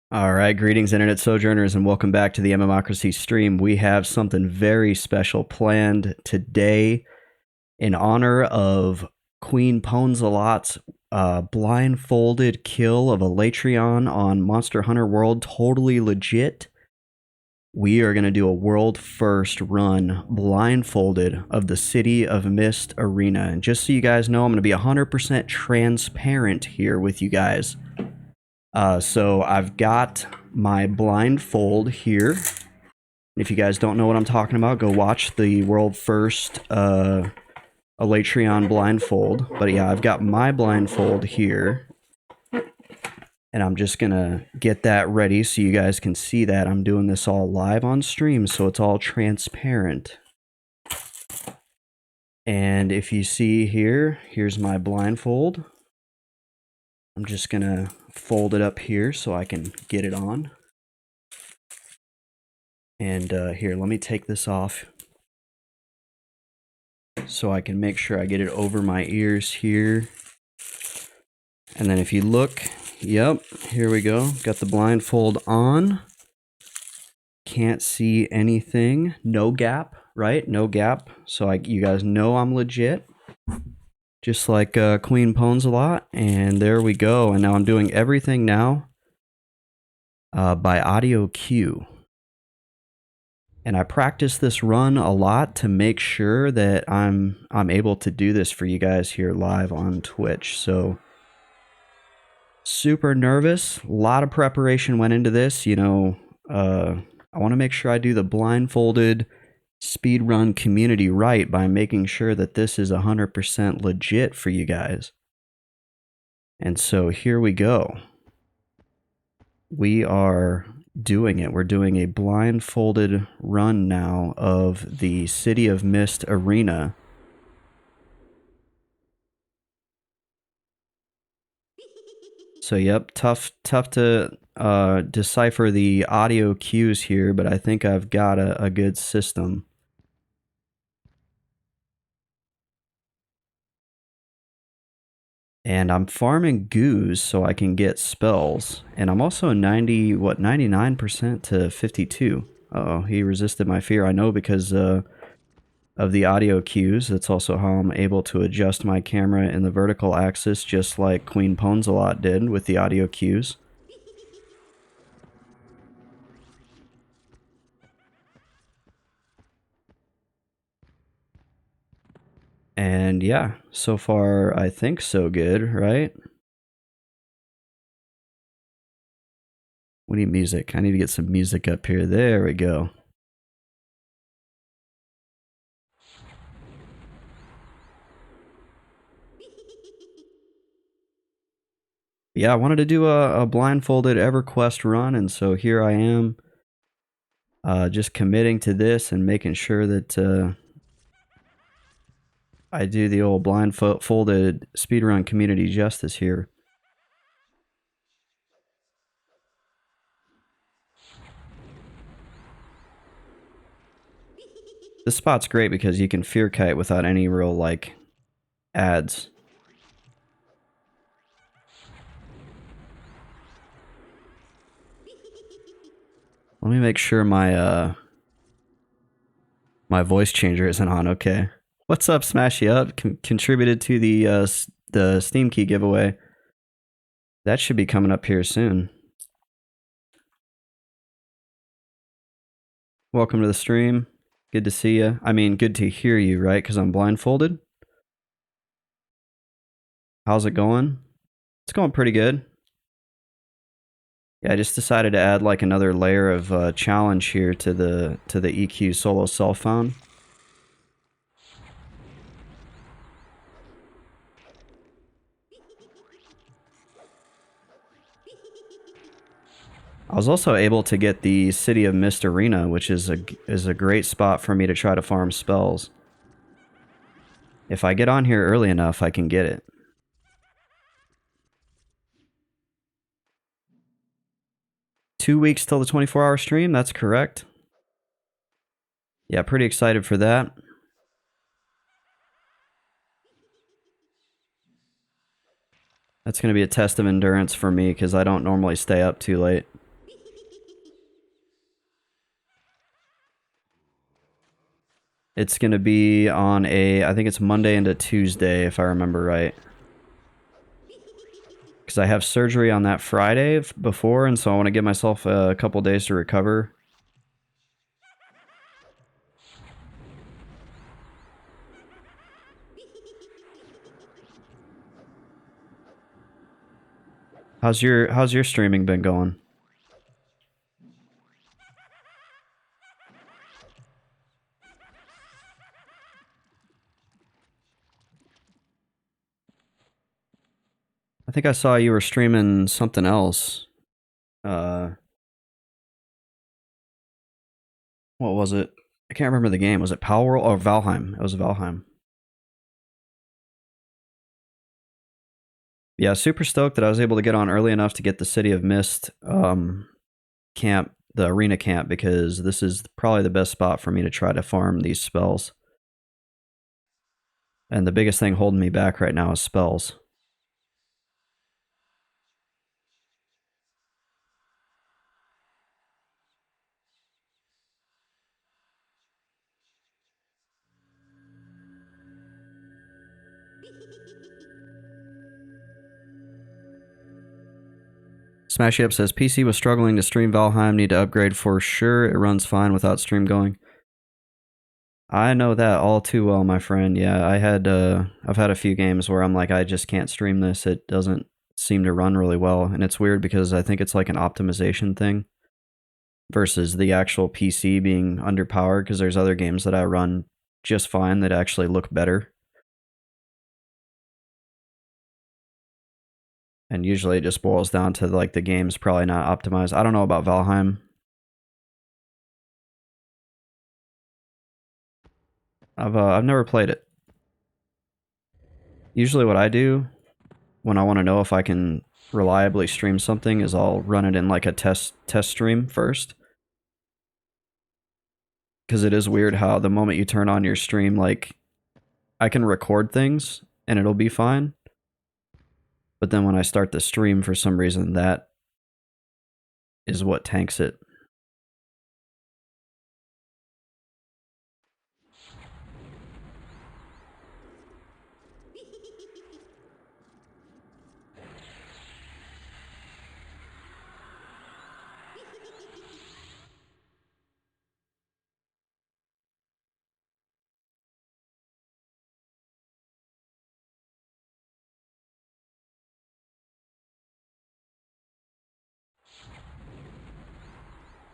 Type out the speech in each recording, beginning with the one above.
All right, greetings, Internet Sojourners, and welcome back to the MMocracy stream. We have something very special planned today in honor of Queen Pwnz Alot's blindfolded kill of a Latreon on Monster Hunter World. Totally legit. We are going to do a world first run blindfolded of the City of Mist arena. And just so you guys know, I'm going to be 100% transparent here with you guys. So I've got my blindfold here. If you guys don't know what I'm talking about, go watch the world first Latreon blindfold. But yeah, I've got my blindfold here. And I'm just going to get that ready so you guys can see that. I'm doing this all live on stream, so it's all transparent. And if you see here, here's my blindfold. I'm just going to fold it up here so I can get it on. And here, let me take this off so I can make sure I get it over my ears here. And then if you look, yep, here we go. Got the blindfold on. Can't see anything. No gap, right? No gap. So you guys know I'm legit. Just like Queen Pwnz Alot. And there we go. And now I'm doing everything now by audio cue. And I practice this run a lot to make sure that I'm able to do this for you guys here live on Twitch. So super nervous. A lot of preparation went into this. You know, I want to make sure I do the blindfolded speedrun community right by making sure that this is 100% legit for you guys. And so here we go. We are doing it. We're doing a blindfolded run now of the City of Mist arena. So yep, tough to decipher the audio cues here, but I think I've got a good system. And I'm farming goos so I can get spells. And I'm also 99% to 52. Uh-oh, he resisted my fear. I know because of the audio cues. That's also how I'm able to adjust my camera in the vertical axis, just like Queen Pwnz Alot did with the audio cues. And yeah, so far I think so good, right? We need music. I need to get some music up here. There we go. Yeah, I wanted to do a blindfolded EverQuest run, and so here I am, just committing to this and making sure that I do the old blindfolded speedrun community justice here. This spot's great because you can fear kite without any real, like, ads. Let me make sure my my voice changer isn't on. Okay. What's up, Smashy Up? Contributed to the Steam Key giveaway. That should be coming up here soon. Welcome to the stream. Good to see you. I mean, good to hear you, right? Because I'm blindfolded. How's it going? It's going pretty good. Yeah, I just decided to add like another layer of challenge here to the EQ solo cell phone. I was also able to get the City of Mist arena, which is a great spot for me to try to farm spells. If I get on here early enough, I can get it. Two weeks till the 24-hour stream, that's correct. Yeah, pretty excited for that. That's going to be a test of endurance for me because I don't normally stay up too late. It's going to be on I think it's Monday into Tuesday, if I remember right. Because I have surgery on that Friday before, and so I want to give myself a couple days to recover. How's your streaming been going? I think I saw you were streaming something else. What was it? I can't remember the game. Was it Palworld or Valheim? It was Valheim. Yeah, super stoked that I was able to get on early enough to get the City of Mist camp, the arena camp, because this is probably the best spot for me to try to farm these spells. And the biggest thing holding me back right now is spells. Smashy Up says, PC was struggling to stream Valheim, need to upgrade for sure. It runs fine without stream going. I know that all too well, my friend. Yeah, I've had a few games where I'm like, I just can't stream this. It doesn't seem to run really well. And it's weird because I think it's like an optimization thing versus the actual PC being underpowered, because there's other games that I run just fine that actually look better. And usually it just boils down to like the game's probably not optimized. I don't know about Valheim. I've never played it. Usually what I do when I want to know if I can reliably stream something is I'll run it in like a test stream first. Because it is weird how the moment you turn on your stream, like, I can record things and it'll be fine. But then when I start the stream, for some reason, that is what tanks it.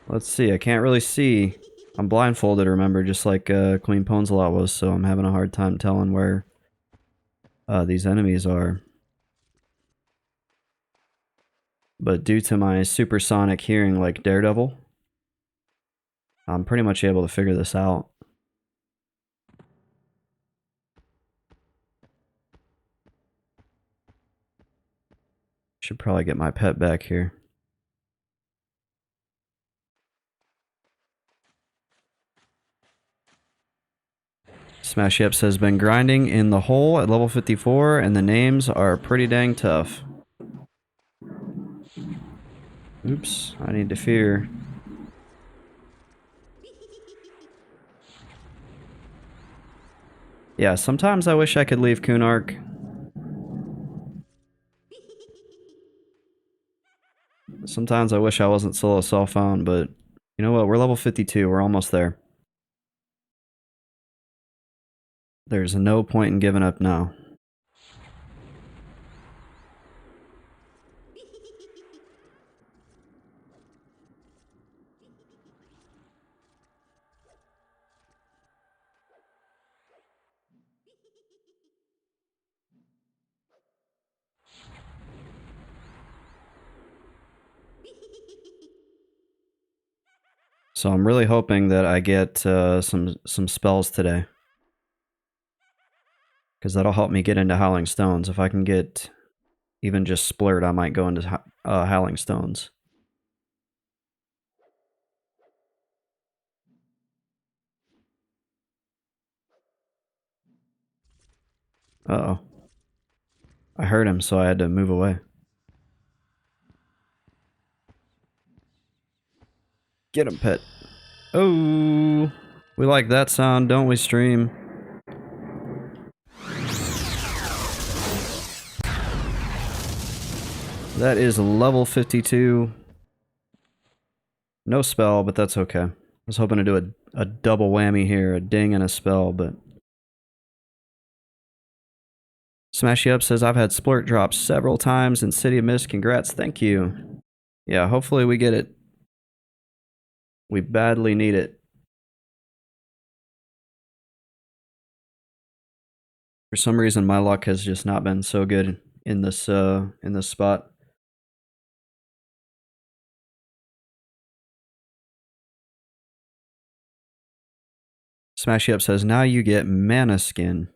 Let's see, I can't really see. I'm blindfolded, remember, just like Queen Pwnz Alot was, so I'm having a hard time telling where these enemies are. But due to my supersonic hearing like Daredevil, I'm pretty much able to figure this out. Should probably get my pet back here. Smashy Up says, been grinding in the hole at level 54, and the names are pretty dang tough. Oops, I need to fear. Yeah, sometimes I wish I could leave Kunark. Sometimes I wish I wasn't solo cell phone, but you know what? We're level 52. We're almost there. There's no point in giving up now. So I'm really hoping that I get some spells today, because that'll help me get into Howling Stones. If I can get even just Splurt, I might go into Howling Stones. Uh-oh. I heard him, so I had to move away. Get him, pet. Oh! We like that sound, don't we, stream? That is level 52. No spell, but that's okay. I was hoping to do a double whammy here, a ding and a spell, but... Smashy Up says, I've had splurt drops several times in City of Mist. Congrats, thank you. Yeah, hopefully we get it. We badly need it. For some reason, my luck has just not been so good in this spot. Smashy Up says, now you get mana skin.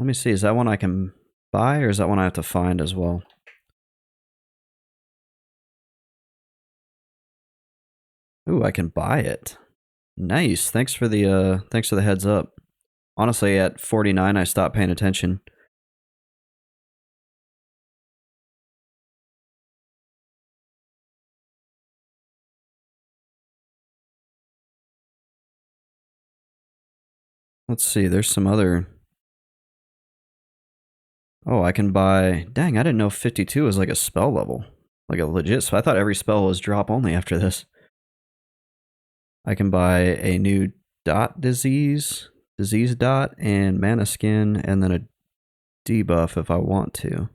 Let me see, is that one I can buy or is that one I have to find as well? Ooh, I can buy it. Nice. Thanks for the heads up. Honestly, at 49 I stopped paying attention. Let's see, there's some other... Oh, I can buy... Dang, I didn't know 52 was like a spell level. Like a legit... So I thought every spell was drop only after this. I can buy a new dot disease dot, and mana skin, and then a debuff if I want to.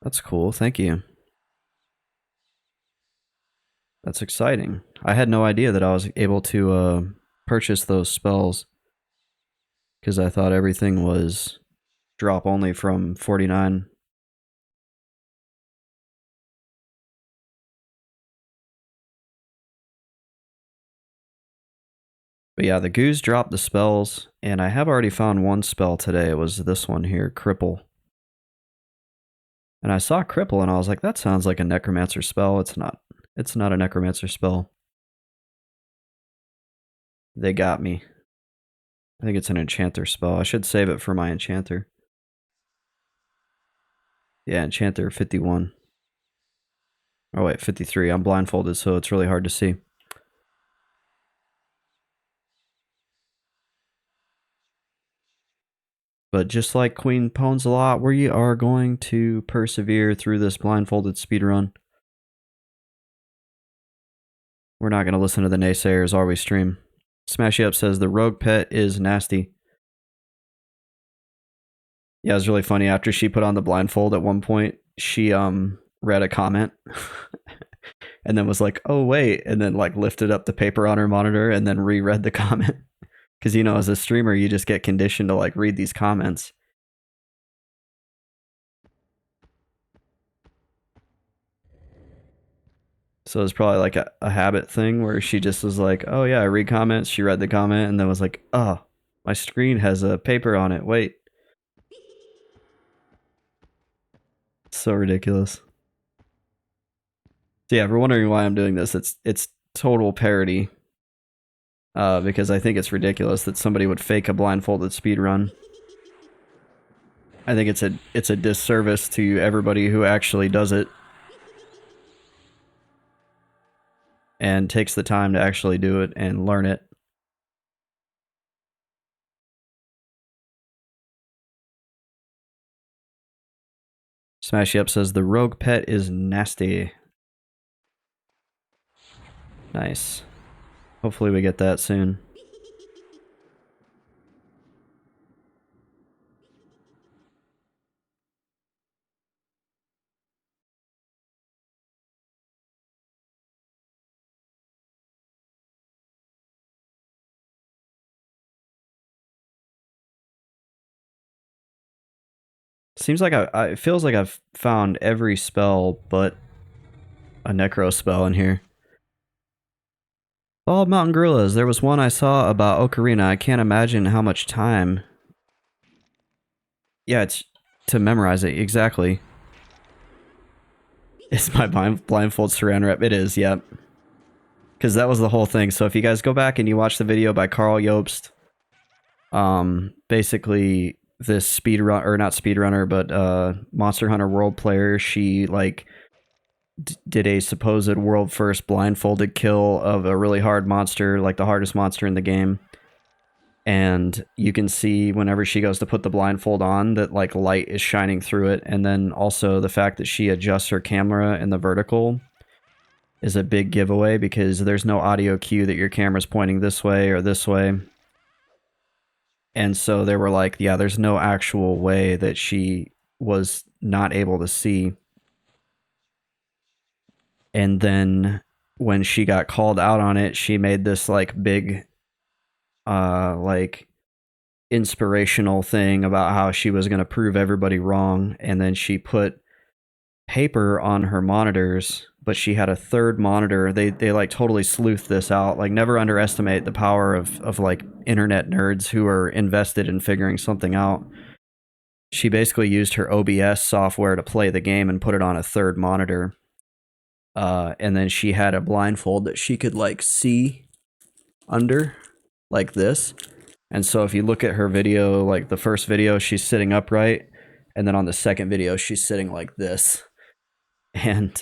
That's cool, thank you. That's exciting. I had no idea that I was able to purchase those spells, because I thought everything was drop only from 49. But yeah, the goose dropped the spells, and I have already found one spell today. It was this one here, Cripple. And I saw Cripple, and I was like, that sounds like a Necromancer spell. It's not. It's not a Necromancer spell. They got me. I think it's an Enchanter spell. I should save it for my Enchanter. Yeah, Enchanter 51. Oh wait, 53. I'm blindfolded, so it's really hard to see. But just like Queen Pwnz Alot, we are going to persevere through this blindfolded speedrun. We're not going to listen to the naysayers, are we, stream? Smashy Up says the rogue pet is nasty. Yeah, it was really funny. After she put on the blindfold at one point, she read a comment and then was like, oh wait, and then like lifted up the paper on her monitor and then reread the comment. Because, you know, as a streamer, you just get conditioned to like read these comments. So it's probably like a habit thing where she just was like, oh yeah, I read comments. She read the comment and then was like, oh, my screen has a paper on it. Wait. So ridiculous. So yeah, if you're wondering why I'm doing this, it's total parody. Because I think it's ridiculous that somebody would fake a blindfolded speedrun. I think it's a disservice to everybody who actually does it and takes the time to actually do it and learn it. Smashy Up says the rogue pet is nasty. Nice. Hopefully we get that soon. Seems like it feels like I've found every spell but a necro spell in here. Bald Mountain Gorillas. There was one I saw about Ocarina. I can't imagine how much time. Yeah, it's to memorize it. Exactly. It's my blindfold surround rep. It is, yep. Because that was the whole thing. So if you guys go back and you watch the video by Carl Jobst, basically this speedrun, or not speedrunner, but Monster Hunter World player, she like did a supposed world first blindfolded kill of a really hard monster, like the hardest monster in the game. And you can see whenever she goes to put the blindfold on that like light is shining through it. And then also the fact that she adjusts her camera in the vertical is a big giveaway because there's no audio cue that your camera's pointing this way or this way. And so they were like, yeah, there's no actual way that she was not able to see. And then when she got called out on it, she made this like big like inspirational thing about how she was going to prove everybody wrong, and then she put paper on her monitors, but she had a third monitor. They like totally sleuthed this out. Like, never underestimate the power of like internet nerds who are invested in figuring something out. She basically used her OBS software to play the game and put it on a third monitor. And then she had a blindfold that she could like see under like this. And so if you look at her video, like the first video, she's sitting upright. And then on the second video, she's sitting like this. And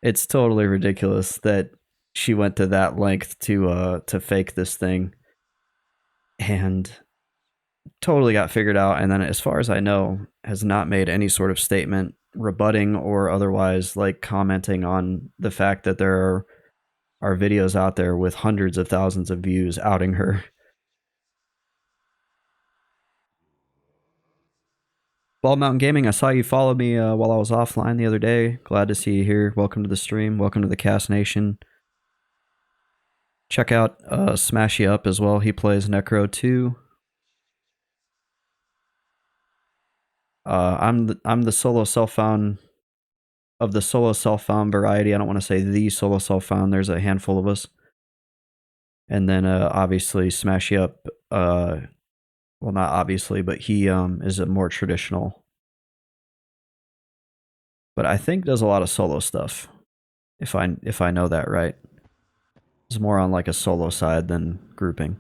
it's totally ridiculous that she went to that length to fake this thing. And totally got figured out. And then as far as I know, has not made any sort of statement rebutting or otherwise like commenting on the fact that there are videos out there with hundreds of thousands of views outing her. Bald Mountain Gaming, I saw you follow me while I was offline the other day. Glad to see you here. Welcome to the stream. Welcome to the Cast Nation. Check out Smashy Up as well. He plays Necro too. I'm the solo self-found of the solo self-found variety. I don't want to say the solo self-found. There's a handful of us. And then obviously Smashy Up, well, not obviously, but he is a more traditional. But I think does a lot of solo stuff, if I know that right. It's more on like a solo side than grouping.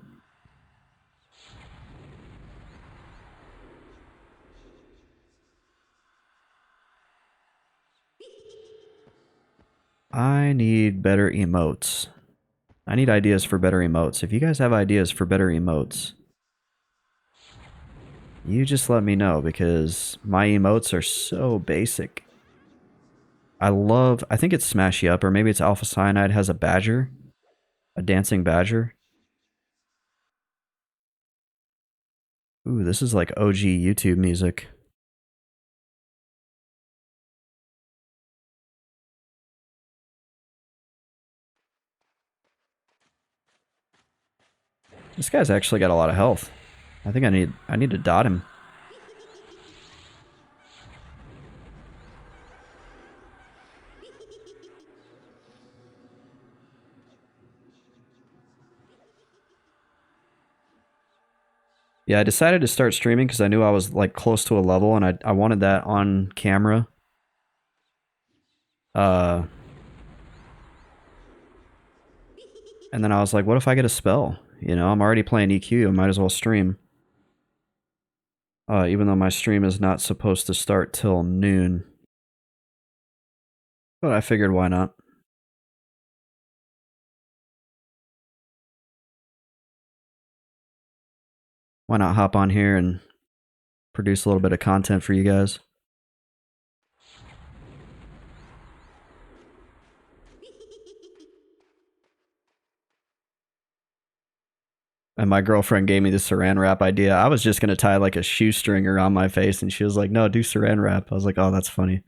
I need better emotes. I need ideas for better emotes. If you guys have ideas for better emotes, you just let me know, because my emotes are so basic. I think it's Smashy Up, or maybe it's Alpha Cyanide has a badger. A dancing badger. Ooh, this is like OG YouTube music. This guy's actually got a lot of health. I think I need to dot him. Yeah, I decided to start streaming because I knew I was like close to a level, and I wanted that on camera. And then I was like, what if I get a spell? You know, I'm already playing EQ, I might as well stream. Even though my stream is not supposed to start till noon. But I figured, why not? Why not hop on here and produce a little bit of content for you guys? And my girlfriend gave me the saran wrap idea. I was just going to tie like a shoestring around my face, and she was like, no, do saran wrap. I was like, oh, that's funny.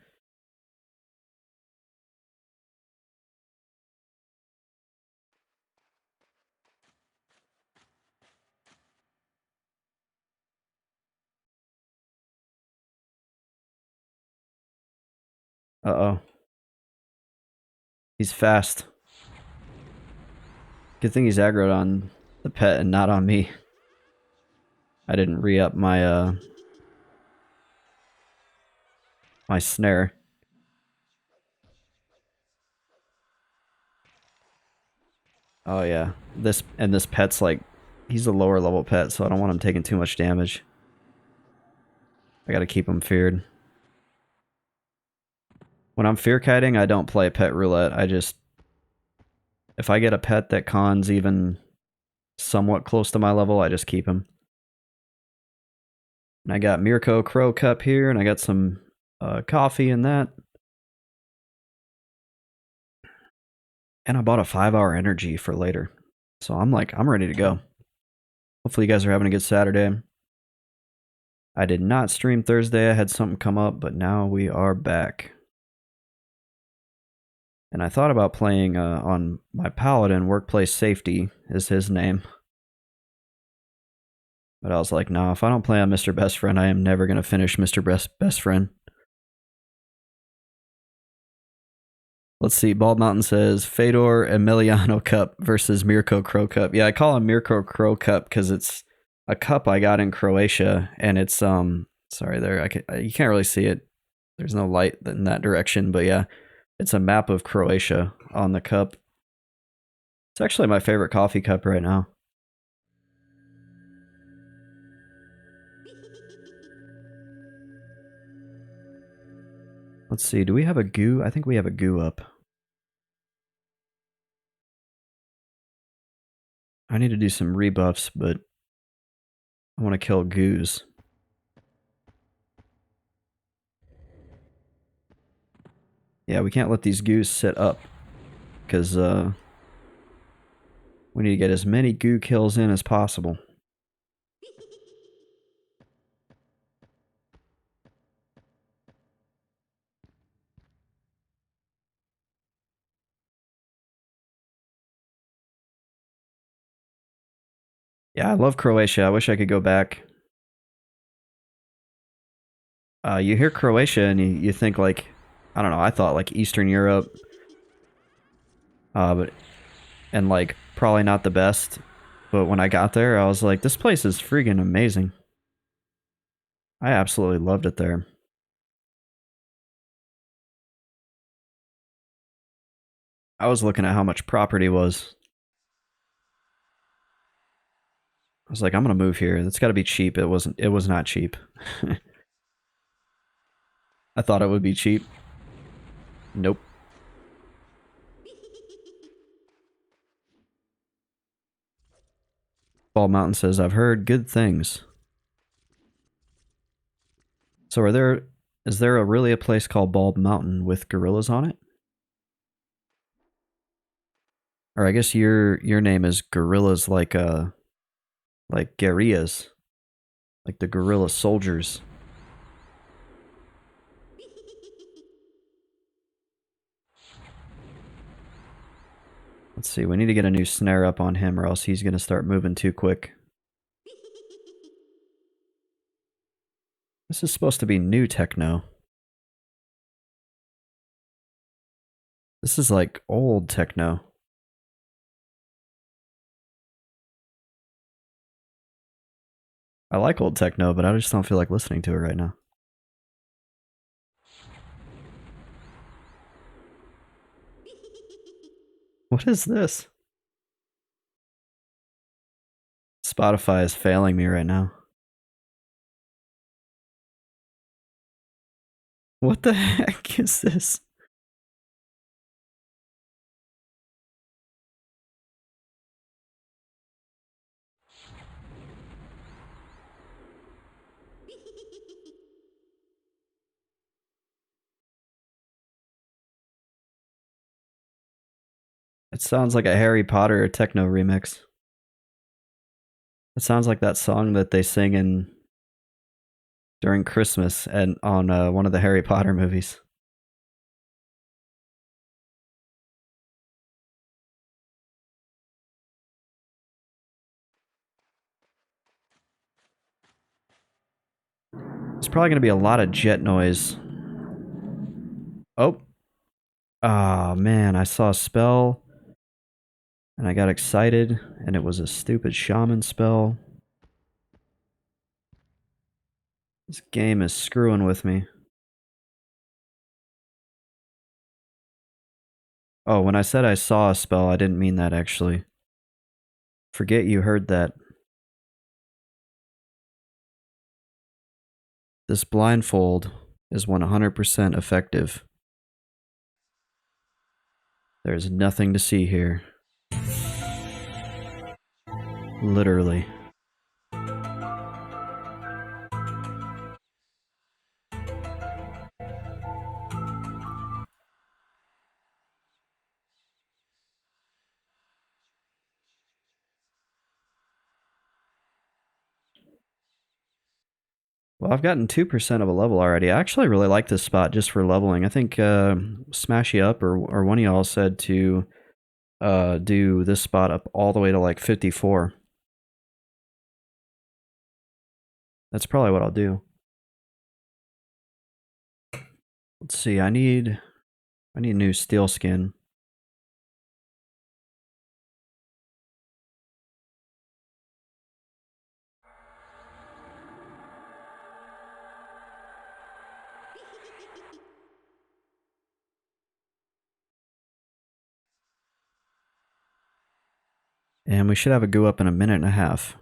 Uh-oh. He's fast. Good thing he's aggroed on the pet and not on me. I didn't re-up my, my snare. Oh yeah. This pet's like, he's a lower level pet, so I don't want him taking too much damage. I gotta keep him feared. When I'm fear kiting, I don't play pet roulette. If I get a pet that cons even somewhat close to my level, I just keep him. And I got Mirko Crow Cup here, and I got some coffee in that. And I bought a 5-hour energy for later. So I'm ready to go. Hopefully you guys are having a good Saturday. I did not stream Thursday. I had something come up, but now we are back. And I thought about playing on my Paladin. Workplace Safety is his name. But I was like, nah, if I don't play on Mr. Best Friend, I am never going to finish Mr. Best Friend. Let's see. Bald Mountain says Fedor Emiliano Cup versus Mirko Crow Cup. Yeah, I call him Mirko Crow Cup because it's a cup I got in Croatia, and it's sorry there, you can't really see it. There's no light in that direction, but yeah, it's a map of Croatia on the cup. It's actually my favorite coffee cup right now. Let's see. Do we have a goo? I think we have a goo up. I need to do some rebuffs, but I want to kill goos. Yeah, we can't let these goos sit up, because we need to get as many goo kills in as possible. Yeah, I love Croatia. I wish I could go back. You hear Croatia and you think like, I don't know, I thought like Eastern Europe, and like probably not the best. But when I got there, I was like, this place is freaking amazing. I absolutely loved it there. I was looking at how much property was. I was like, I'm gonna move here. It's got to be cheap. It wasn't. It was not cheap. I thought it would be cheap. Nope. Bald Mountain says, I've heard good things. So is there really a place called Bald Mountain with gorillas on it? Or I guess your name is gorillas like guerrillas. Like the guerrilla soldiers. Let's see, we need to get a new snare up on him or else he's gonna start moving too quick. This is supposed to be new techno. This is like old techno. I like old techno, but I just don't feel like listening to it right now. What is this? Spotify is failing me right now. What the heck is this? It sounds like a Harry Potter techno remix. It sounds like that song that they sing in during Christmas and on one of the Harry Potter movies. There's probably going to be a lot of jet noise. Oh. Ah, man, I saw a spell and I got excited and it was a stupid shaman spell. This game is screwing with me. Oh, when I said I saw a spell, I didn't mean that actually. Forget you heard that. This blindfold is 100% effective. There's nothing to see here. Literally. Well, I've gotten 2% of a level already. I actually really like this spot just for leveling. I think Smashy Up or one of y'all said to do this spot up all the way to like 54. That's probably what I'll do. Let's see, I need new steel skin. And we should have a go up in a minute and a half.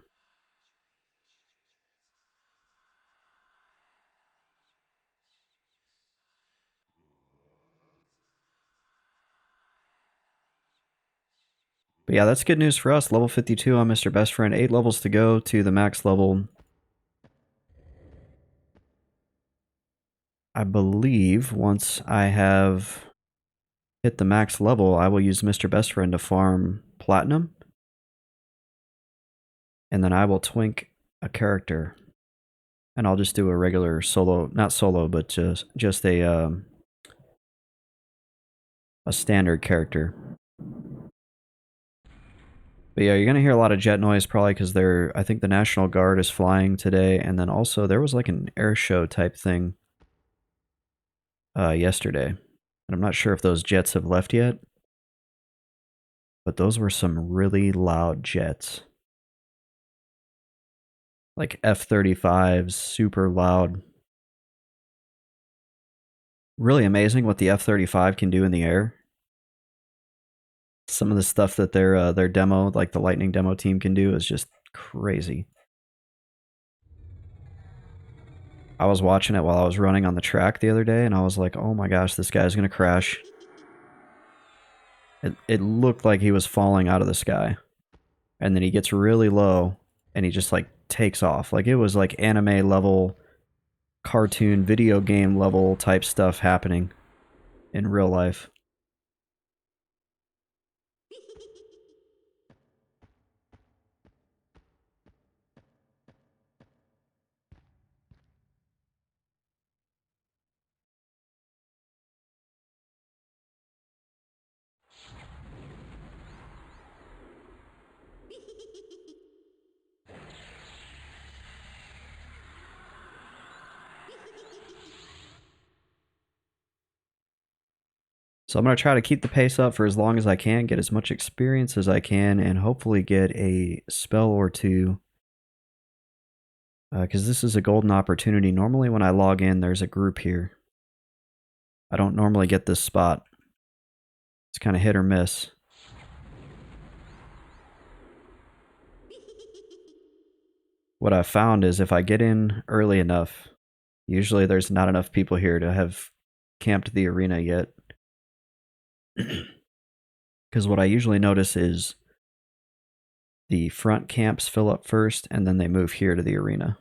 But yeah, that's good news for us. Level 52 on Mr. Best Friend. 8 levels to go to the max level. I believe once I have hit the max level, I will use Mr. Best Friend to farm platinum. And then I will twink a character. And I'll just do a regular solo, not solo, but just a standard character. But yeah, you're gonna hear a lot of jet noise probably because I think the National Guard is flying today, and then also there was like an air show type thing yesterday. And I'm not sure if those jets have left yet, but those were some really loud jets. Like F-35s, super loud. Really amazing what the F-35 can do in the air. Some of the stuff that their demo, like the Lightning demo team can do is just crazy. I was watching it while I was running on the track the other day, and I was like, oh my gosh, this guy's gonna crash. It looked like he was falling out of the sky. And then he gets really low, and he just like takes off. Like it was like anime level, cartoon, video game level type stuff happening in real life. So I'm going to try to keep the pace up for as long as I can, get as much experience as I can, and hopefully get a spell or two. Because this is a golden opportunity. Normally when I log in, there's a group here. I don't normally get this spot. It's kind of hit or miss. What I've found is if I get in early enough, usually there's not enough people here to have camped the arena yet. Because what I usually notice is the front camps fill up first, and then they move here to the arena.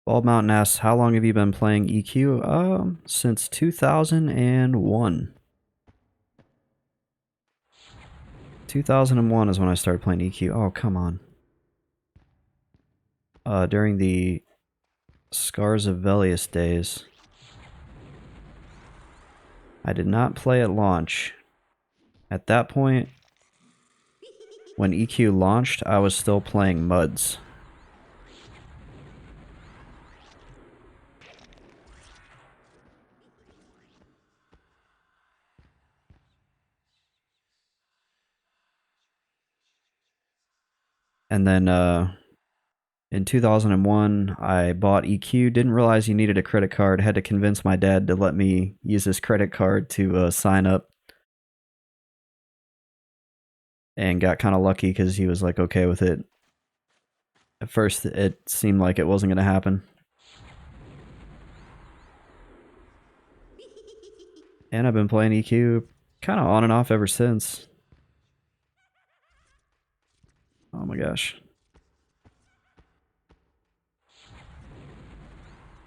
Bald Mountain asks, how long have you been playing EQ? Since 2001. 2001 is when I started playing EQ. Oh, come on. During the Scars of Velius days. I did not play at launch. At that point, when EQ launched, I was still playing MUDs. And then In 2001, I bought EQ, didn't realize you needed a credit card, had to convince my dad to let me use his credit card to sign up, and got kind of lucky because he was like okay with it. At first, it seemed like it wasn't going to happen. And I've been playing EQ kind of on and off ever since. Oh my gosh.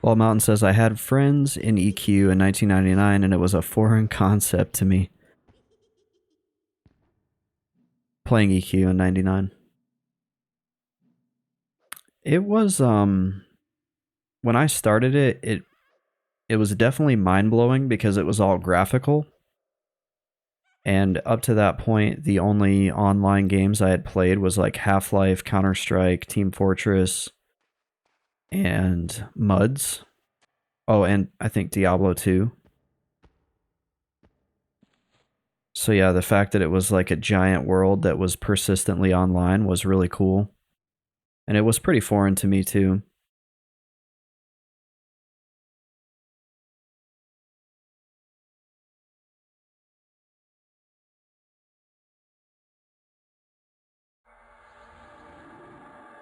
Bald Mountain says, I had friends in EQ in 1999 and it was a foreign concept to me. Playing EQ in 99. It was, when I started it was definitely mind-blowing because it was all graphical. And up to that point, the only online games I had played was like Half-Life, Counter-Strike, Team Fortress, and MUDs. Oh, and I think Diablo 2. So yeah, the fact that it was like a giant world that was persistently online was really cool. And it was pretty foreign to me too.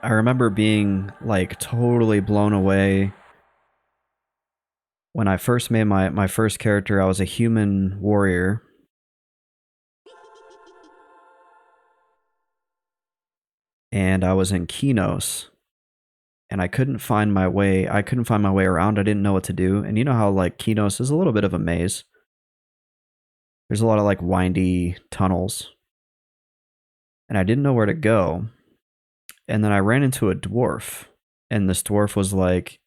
I remember being like totally blown away when I first made my first character. I was a human warrior. And I was in Kinos. And I couldn't find my way around. I didn't know what to do. And you know how like Kinos is a little bit of a maze. There's a lot of like windy tunnels. And I didn't know where to go. And then I ran into a dwarf. And this dwarf was like,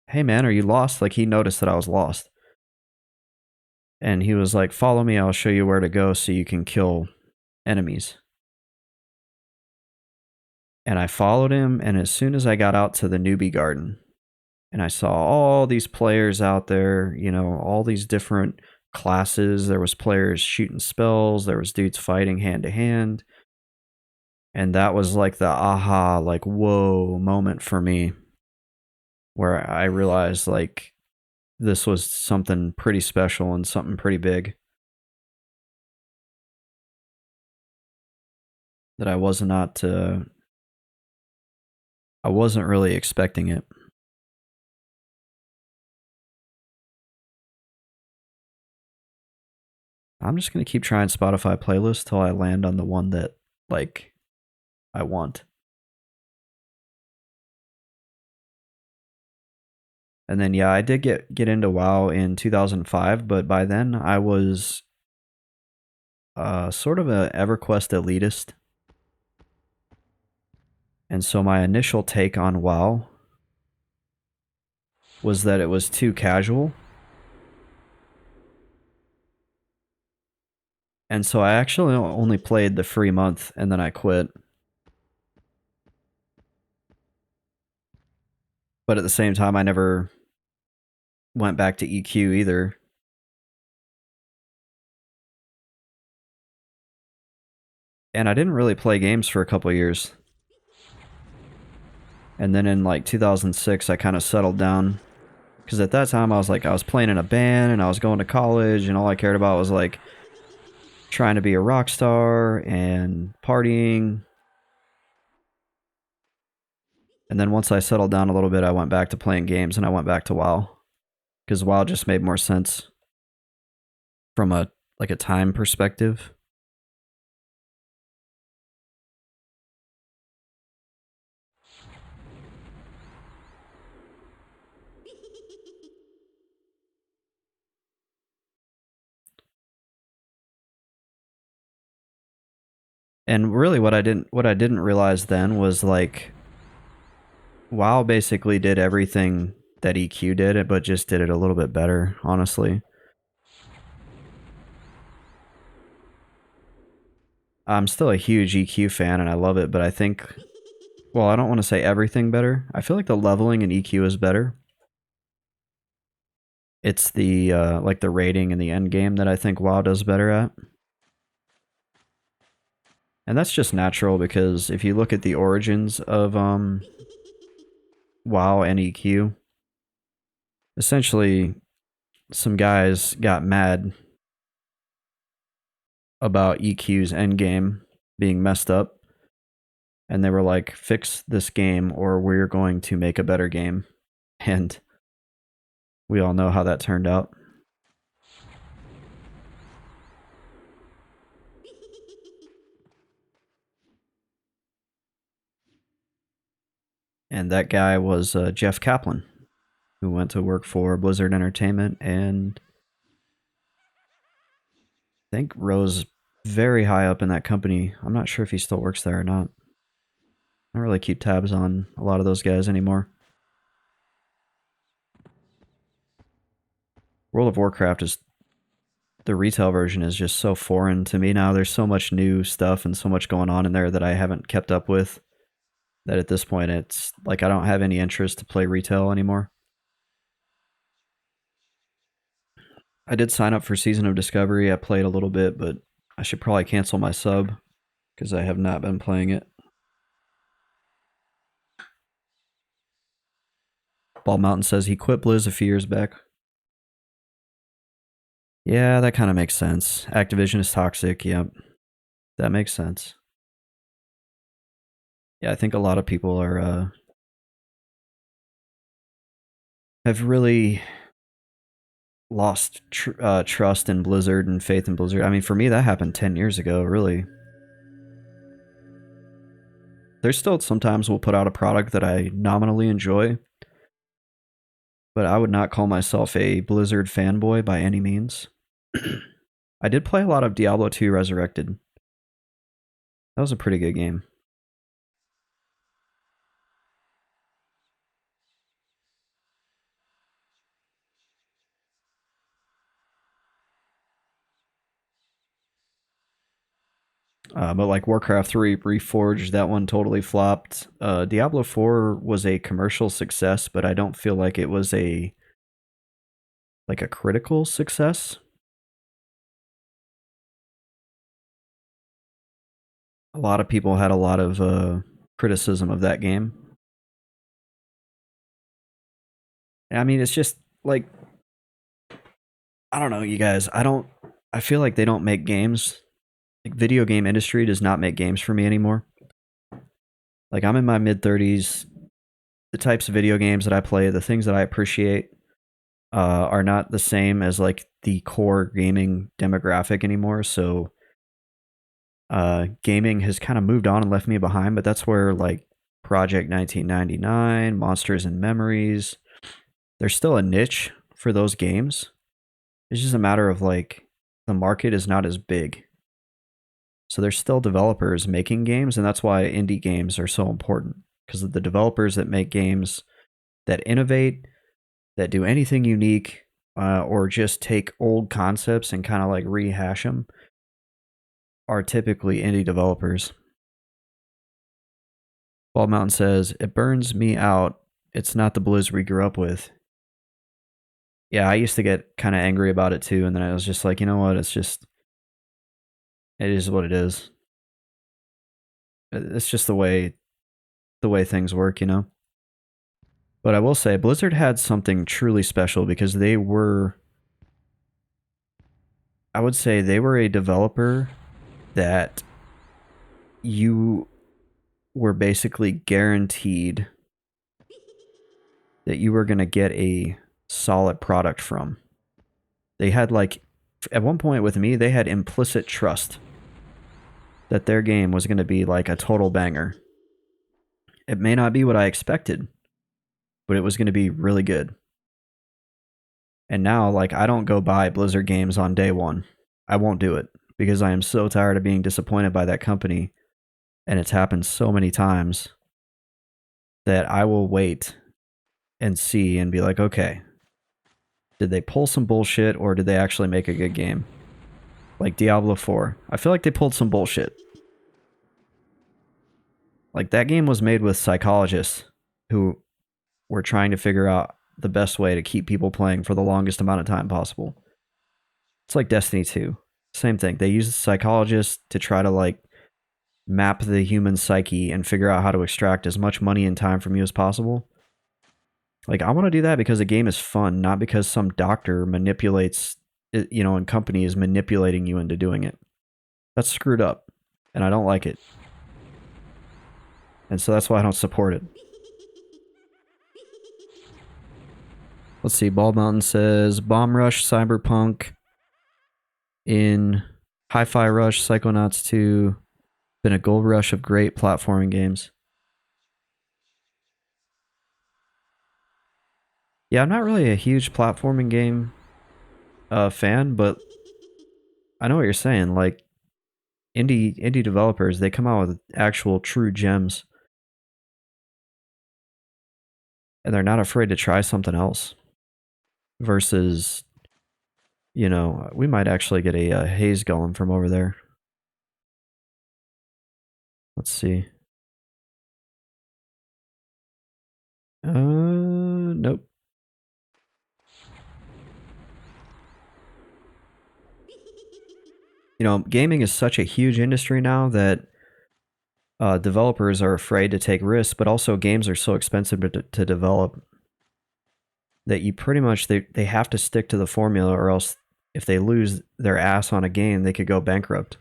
hey man, are you lost? Like he noticed that I was lost. And he was like, follow me, I'll show you where to go so you can kill enemies. And I followed him, and as soon as I got out to the newbie garden, and I saw all these players out there, you know, all these different classes. There was players shooting spells, there was dudes fighting hand to hand. And that was like the aha, like whoa moment for me, where I realized like this was something pretty special and something pretty big that I wasn't really expecting it. I'm just gonna keep trying Spotify playlists till I land on the one that like I want. And then yeah, I did get into WoW in 2005, but by then I was sort of a EverQuest elitist. And so my initial take on WoW was that it was too casual. And so I actually only played the free month and then I quit. But at the same time, I never went back to EQ either. And I didn't really play games for a couple years. And then in like 2006, I kind of settled down. Because at that time, I was playing in a band and I was going to college, and all I cared about was like trying to be a rock star and partying. And then once I settled down a little bit, I went back to playing games and I went back to WoW. Because WoW just made more sense from a time perspective. And really what I didn't realize then was like WoW basically did everything that EQ did, but just did it a little bit better, honestly. I'm still a huge EQ fan and I love it, but I think, well, I don't want to say everything better. I feel like the leveling in EQ is better. It's the like the rating and the end game that I think WoW does better at. And that's just natural because if you look at the origins of WoW and EQ. Essentially, some guys got mad about EQ's endgame being messed up, and they were like, fix this game or we're going to make a better game. And we all know how that turned out. And that guy was Jeff Kaplan, who went to work for Blizzard Entertainment and I think rose very high up in that company. I'm not sure if he still works there or not. I don't really keep tabs on a lot of those guys anymore. World of Warcraft is the retail version is just so foreign to me now. There's so much new stuff and so much going on in there that I haven't kept up with that at this point it's like I don't have any interest to play retail anymore. I did sign up for Season of Discovery. I played a little bit, but I should probably cancel my sub because I have not been playing it. Bald Mountain says he quit Blizz a few years back. Yeah, that kind of makes sense. Activision is toxic. Yep. That makes sense. Yeah, I think a lot of people are have really lost trust in Blizzard and faith in Blizzard. I mean, for me, that happened 10 years ago, really. There's still sometimes we'll put out a product that I nominally enjoy, but I would not call myself a Blizzard fanboy by any means. I did play a lot of Diablo 2 Resurrected. That was a pretty good game. But like Warcraft 3 Reforged, that one totally flopped. Diablo 4 was a commercial success, but I don't feel like it was a critical success. A lot of people had a lot of criticism of that game. I mean, it's just like I don't know, you guys. I feel like they don't make games. Like video game industry does not make games for me anymore. Like I'm in my mid 30s. The types of video games that I play, the things that I appreciate, are not the same as like the core gaming demographic anymore. So, gaming has kind of moved on and left me behind. But that's where like Project 1999, Monsters and Memories, there's still a niche for those games. It's just a matter of like the market is not as big. So there's still developers making games, and that's why indie games are so important. Because the developers that make games that innovate, that do anything unique, or just take old concepts and kind of like rehash them, are typically indie developers. Bald Mountain says, it burns me out. It's not the Blizz we grew up with. Yeah, I used to get kind of angry about it too, and then I was just like, you know what? It is what it is. It's just the way things work, you know. But I will say, Blizzard had something truly special because they were, I would say, they were a developer that you were basically guaranteed that you were going to get a solid product from. They had like, at one point with me, they had implicit trust that their game was going to be like a total banger. It may not be what I expected, but it was going to be really good. And now, like, I don't go buy Blizzard games on day one. I won't do it because I am so tired of being disappointed by that company. And it's happened so many times that I will wait and see and be like, okay, did they pull some bullshit or did they actually make a good game? Like Diablo 4. I feel like they pulled some bullshit. Like that game was made with psychologists who were trying to figure out the best way to keep people playing for the longest amount of time possible. It's like Destiny 2. Same thing. They used psychologists to try to like map the human psyche and figure out how to extract as much money and time from you as possible. Like, I want to do that because the game is fun, not because some doctor manipulates, and company is manipulating you into doing it. That's screwed up, and I don't like it. And so that's why I don't support it. Let's see. Bald Mountain says Bomb Rush, Cyberpunk, in Hi-Fi Rush, Psychonauts 2, been a gold rush of great platforming games. Yeah, I'm not really a huge platforming game fan, but I know what you're saying. Like indie developers, they come out with actual true gems, and they're not afraid to try something else. Versus, we might actually get a haze golem from over there. Let's see. Nope. Gaming is such a huge industry now that developers are afraid to take risks, but also games are so expensive to develop that you pretty much they have to stick to the formula, or else if they lose their ass on a game, they could go bankrupt.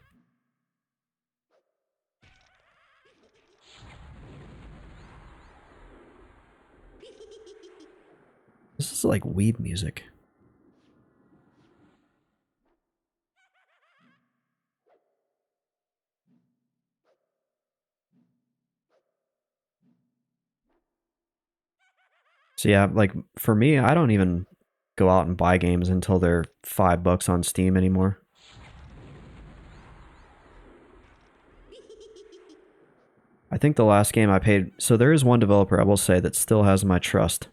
This is like weed music. So yeah, like for me, I don't even go out and buy games until they're $5 on Steam anymore. I think the last game I paid, so there is one developer I will say that still has my trust.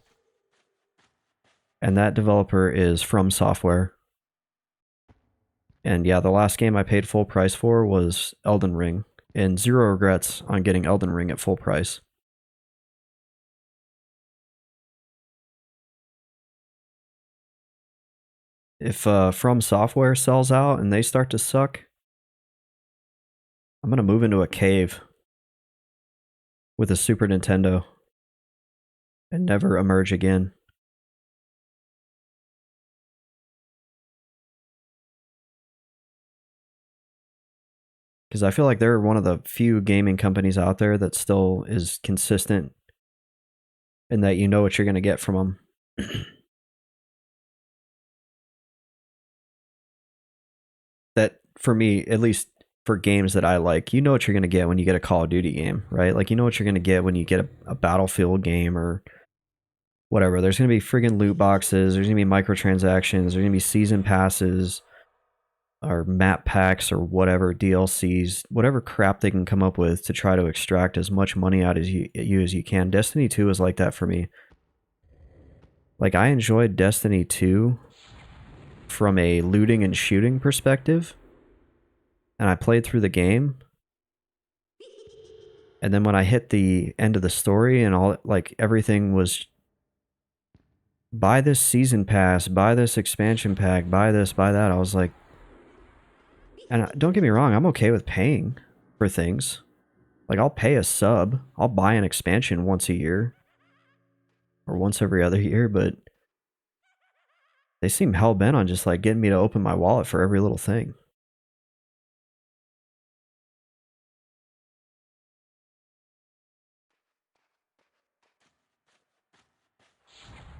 And that developer is From Software. And yeah, the last game I paid full price for was Elden Ring, and zero regrets on getting Elden Ring at full price. If From Software sells out and they start to suck, I'm gonna move into a cave with a Super Nintendo and never emerge again. Because I feel like they're one of the few gaming companies out there that still is consistent and that you know what you're going to get from them. That, for me, at least for games that I like, you know what you're going to get when you get a Call of Duty game, right? Like, you know what you're going to get when you get a Battlefield game or whatever. There's going to be friggin' loot boxes, there's going to be microtransactions, there's going to be season passes or map packs or whatever, DLCs, whatever crap they can come up with to try to extract as much money out as you as you can. Destiny 2 is like that for me. Like, I enjoyed Destiny 2 from a looting and shooting perspective, and I played through the game. And then when I hit the end of the story and all, like, everything was buy this season pass, buy this expansion pack, buy this, buy that. I was like, and don't get me wrong, I'm okay with paying for things. Like, I'll pay a sub, I'll buy an expansion once a year or once every other year, but they seem hell-bent on just like getting me to open my wallet for every little thing.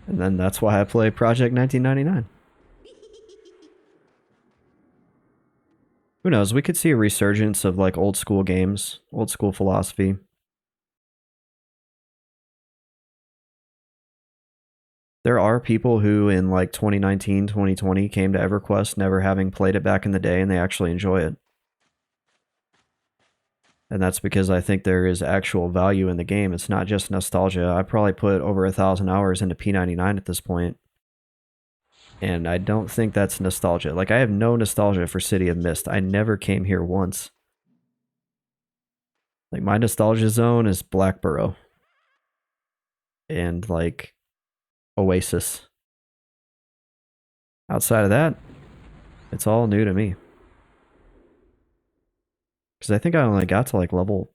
And then that's why I play Project 1999. Who knows? We could see a resurgence of like old school games, old school philosophy. There are people who in like 2019, 2020 came to EverQuest never having played it back in the day, and they actually enjoy it. And that's because I think there is actual value in the game. It's not just nostalgia. I probably put over 1,000 hours into P99 at this point, and I don't think that's nostalgia. Like, I have no nostalgia for City of Mist. I never came here once. Like, my nostalgia zone is Blackborough and like Oasis. Outside of that, it's all new to me. Because I think I only got to like level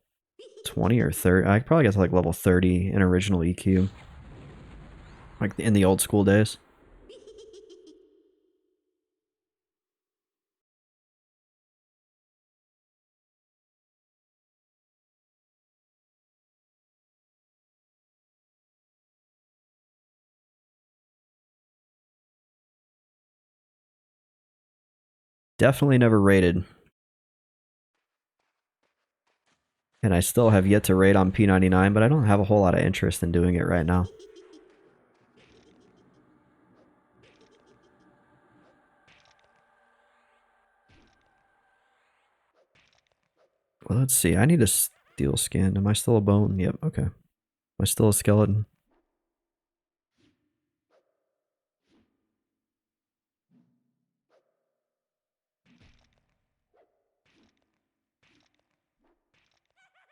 20 or 30. I probably got to like level 30 in original EQ. Like in the old school days. Definitely never raided. And I still have yet to raid on P99, but I don't have a whole lot of interest in doing it right now. Well, let's see. I need a steel skin. Am I still a bone? Yep, okay. Am I still a skeleton?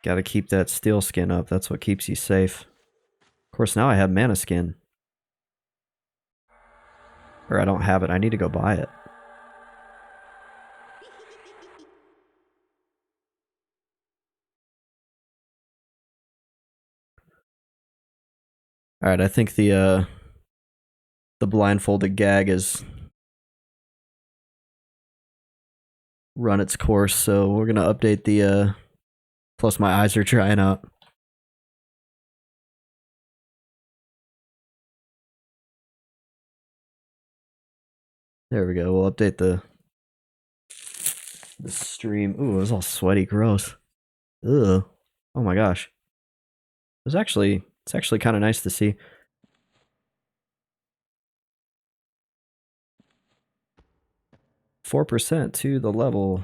Gotta keep that steel skin up. That's what keeps you safe. Of course, now I have mana skin. Or I don't have it. I need to go buy it. Alright, I think the blindfolded gag is run its course, so we're gonna update the plus my eyes are drying out. There we go. We'll update the stream. Ooh, it was all sweaty, gross. Ugh. Oh my gosh. It's actually kind of nice to see. %4 to the level.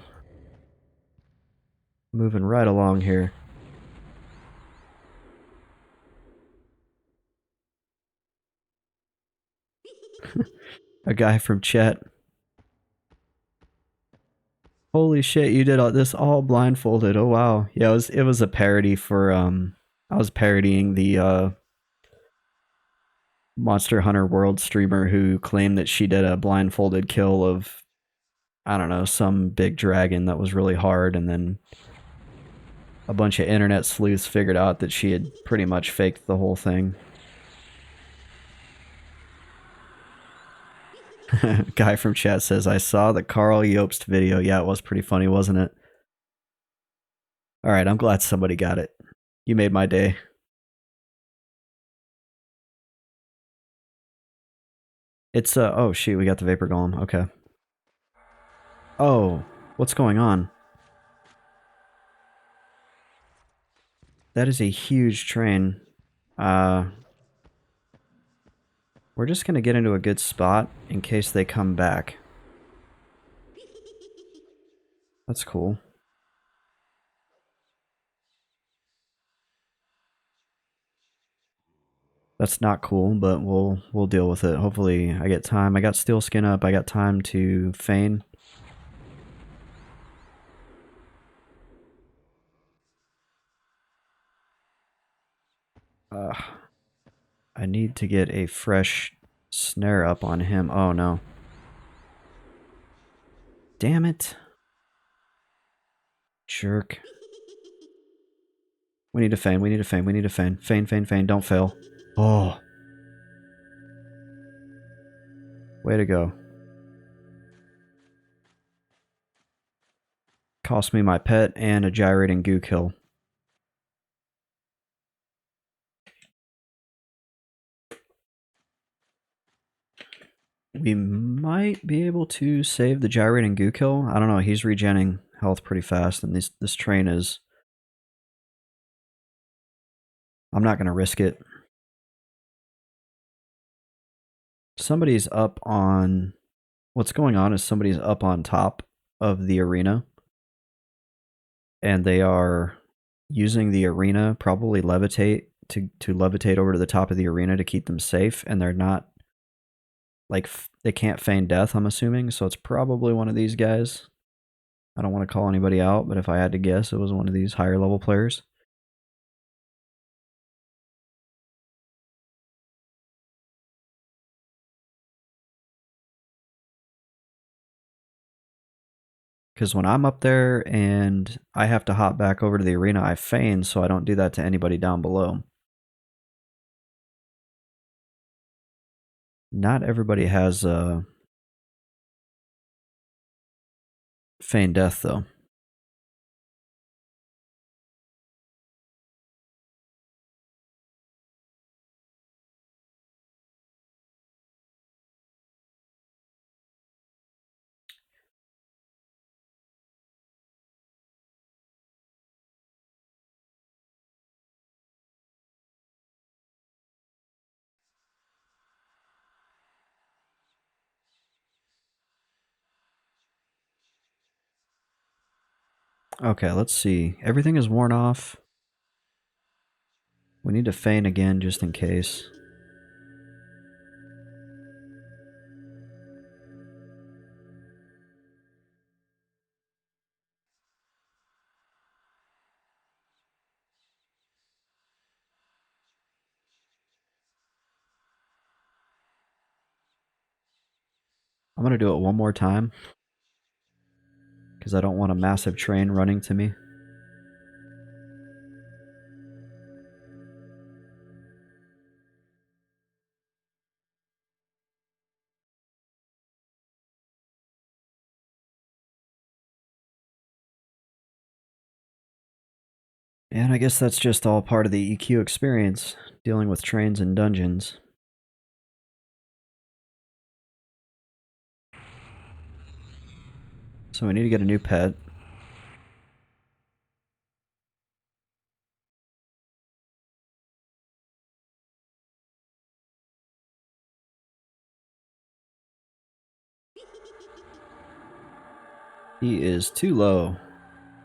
Moving right along here. A guy from chat. Holy shit, you did all this all blindfolded. Oh wow. Yeah, it was a parody for I was parodying the Monster Hunter World streamer who claimed that she did a blindfolded kill of, I don't know, some big dragon that was really hard, and then a bunch of internet sleuths figured out that she had pretty much faked the whole thing. Guy from chat says, I saw the Carl Jobst video. Yeah, it was pretty funny, wasn't it? Alright, I'm glad somebody got it. You made my day. It's, oh shoot, we got the Vapor Golem. Okay. Oh, what's going on? That is a huge train. We're just gonna get into a good spot in case they come back. That's cool. That's not cool, but we'll deal with it. Hopefully I get time. I got steel skin up. I got time to feign. I need to get a fresh snare up on him. Oh no. Damn it. Jerk. We need to feign. We need to feign. We need to feign. Feign, feign, feign. Don't fail. Oh. Way to go. Cost me my pet and a gyrating goo kill. We might be able to save the gyrating goo kill. I don't know. He's regenning health pretty fast, and this train is... I'm not going to risk it. Somebody's up on... What's going on is somebody's up on top of the arena, and they are using the arena, probably levitate, to levitate over to the top of the arena to keep them safe, and they're not... Like, they can't feign death, I'm assuming, so it's probably one of these guys. I don't want to call anybody out, but if I had to guess, it was one of these higher level players. Because when I'm up there and I have to hop back over to the arena, I feign so I don't do that to anybody down below. Not everybody has feigned death, though. Okay, let's see. Everything is worn off. We need to feign again just in case. I'm gonna do it one more time because I don't want a massive train running to me. And I guess that's just all part of the EQ experience, dealing with trains and dungeons. So we need to get a new pet. He is too low.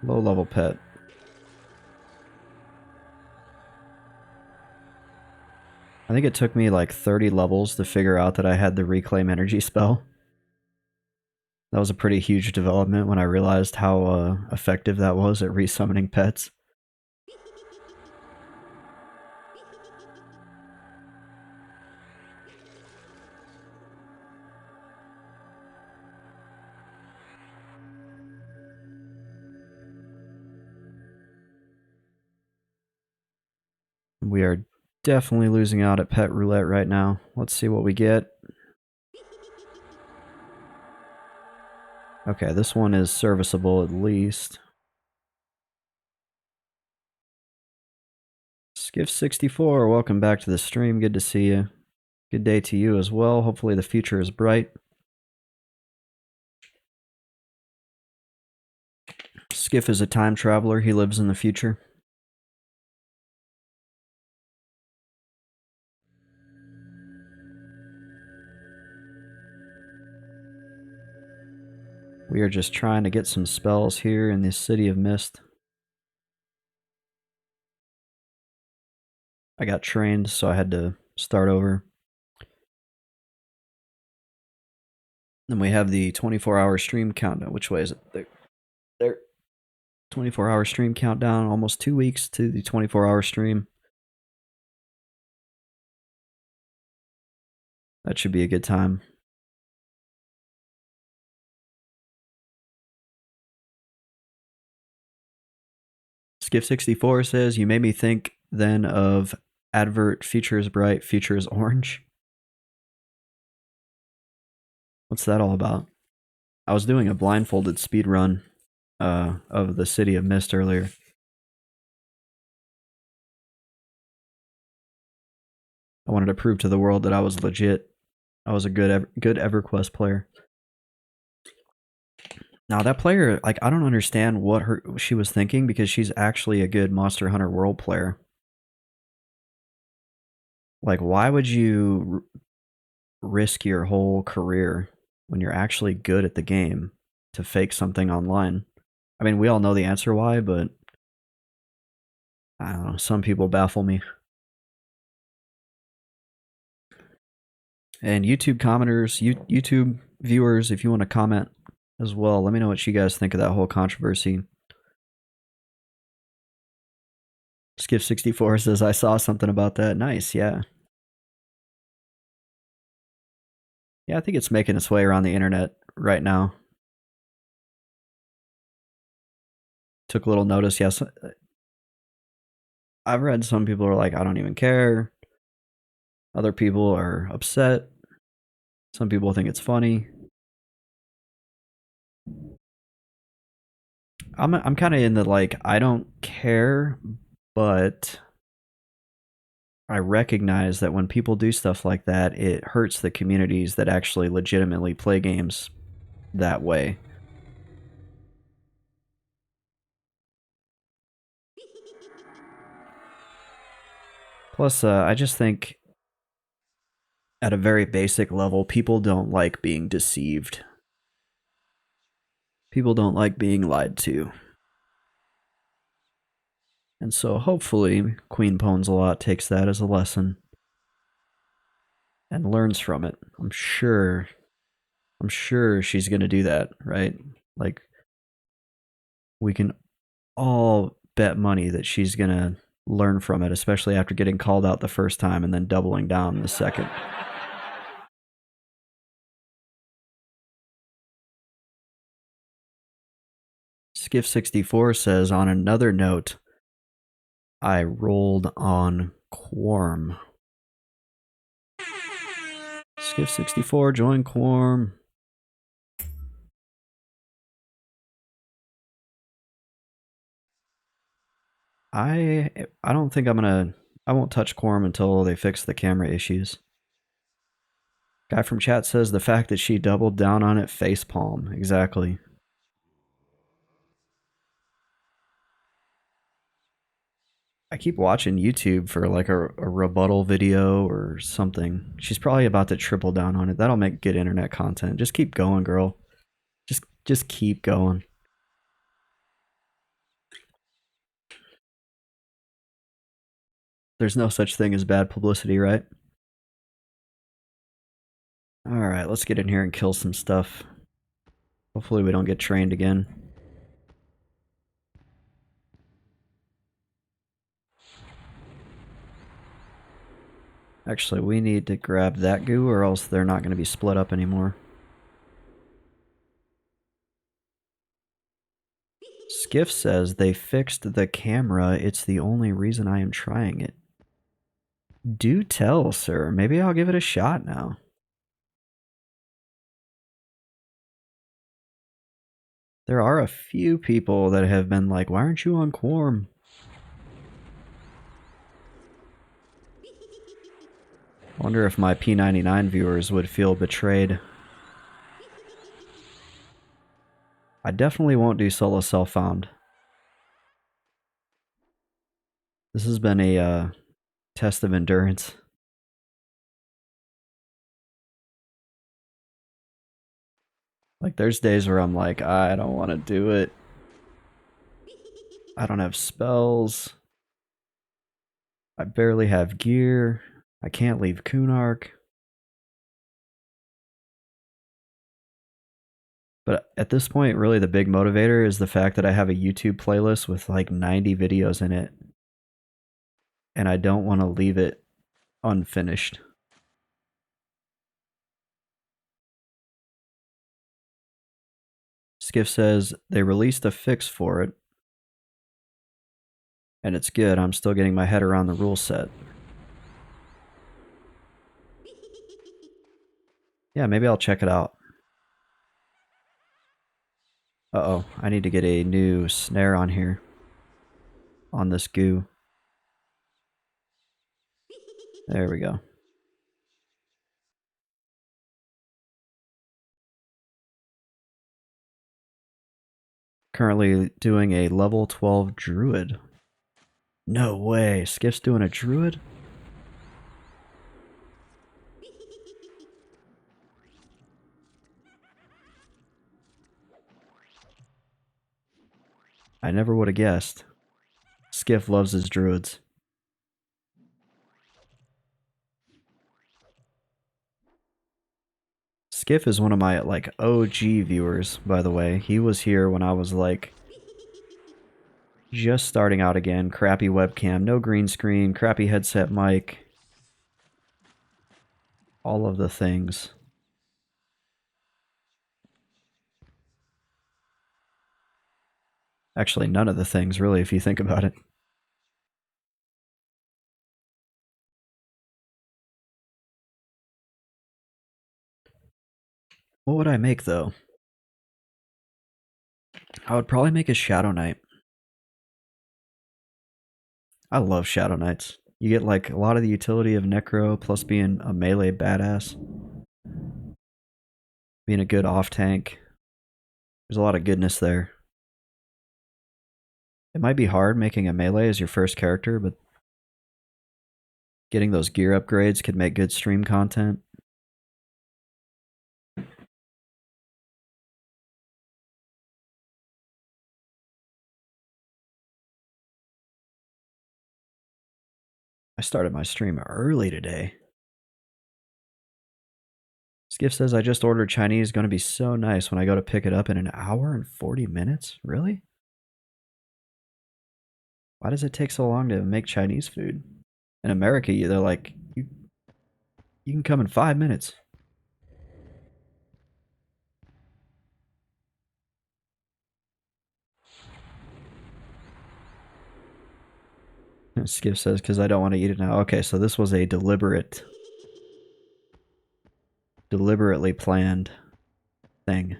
Low level pet. I think it took me like 30 levels to figure out that I had the reclaim energy spell. That was a pretty huge development when I realized how effective that was at resummoning pets. We are definitely losing out at pet roulette right now. Let's see what we get. Okay, this one is serviceable at least. Skiff64, welcome back to the stream. Good to see you. Good day to you as well. Hopefully the future is bright. Skiff is a time traveler. He lives in the future. We are just trying to get some spells here in this city of mist. I got trained, so I had to start over. Then we have the 24-hour stream countdown. Which way is it? There. 24-hour stream countdown. Almost 2 weeks to the 24-hour stream. That should be a good time. Skiff64 says, you made me think then of advert future is bright, future is orange. What's that all about? I was doing a blindfolded speedrun of the City of Mist earlier. I wanted to prove to the world that I was legit. I was a good EverQuest player. Now that player, like, I don't understand what she was thinking because she's actually a good Monster Hunter World player. Like, why would you risk your whole career when you're actually good at the game to fake something online? I mean, we all know the answer why, but I don't know. Some people baffle me. And YouTube commenters, YouTube viewers, if you want to comment as well, let me know what you guys think of that whole controversy. Skiff64 says, I saw something about that. Nice, yeah. Yeah, I think it's making its way around the internet right now. Took a little notice, yes. I've read some people are like, I don't even care. Other people are upset. Some people think it's funny. I'm kind of in the like, I don't care, but I recognize that when people do stuff like that, it hurts the communities that actually legitimately play games that way. Plus, I just think at a very basic level, people don't like being deceived. People don't like being lied to. And so hopefully Queen Pwnz Alot takes that as a lesson and learns from it. I'm sure she's going to do that, right? Like, we can all bet money that she's going to learn from it, especially after getting called out the first time and then doubling down the second. Skiff64 says, on another note, I rolled on Quorum. Skiff64, join Quorum. I don't think I won't touch Quorum until they fix the camera issues. Guy from chat says the fact that she doubled down on it facepalm. Exactly. I keep watching YouTube for like a rebuttal video or something. She's probably about to triple down on it. That'll make good internet content. Just keep going, girl. Just keep going. There's no such thing as bad publicity, right? Alright, let's get in here and kill some stuff. Hopefully we don't get trained again. Actually, we need to grab that goo or else they're not going to be split up anymore. Skiff says they fixed the camera. It's the only reason I am trying it. Do tell, sir. Maybe I'll give it a shot now. There are a few people that have been like, why aren't you on Quorum? I wonder if my P99 viewers would feel betrayed. I definitely won't do solo self-found. This has been a test of endurance. Like, there's days where I'm like, I don't want to do it. I don't have spells. I barely have gear. I can't leave Kunark. But at this point, really the big motivator is the fact that I have a YouTube playlist with like 90 videos in it. And I don't want to leave it unfinished. Skiff says they released a fix for it. And it's good. I'm still getting my head around the rule set. Yeah, maybe I'll check it out. Uh-oh, I need to get a new snare on here. On this goo. There we go. Currently doing a level 12 druid. No way, Skiff's doing a druid? I never would have guessed. Skiff loves his druids. Skiff is one of my like OG viewers, by the way. He was here when I was like just starting out again. Crappy webcam, no green screen, crappy headset mic. All of the things. Actually, none of the things, really, if you think about it. What would I make though? I would probably make a Shadow Knight. I love Shadow Knights. You get like a lot of the utility of Necro plus being a melee badass, being a good off tank. There's a lot of goodness there. It might be hard making a melee as your first character, but getting those gear upgrades could make good stream content. I started my stream early today. Skiff says I just ordered Chinese, going to be so nice when I go to pick it up in an hour and 40 minutes? Really? Why does it take so long to make Chinese food? In America, they're like, you can come in 5 minutes. Skiff says, because I don't want to eat it now. Okay, so this was a deliberately planned thing.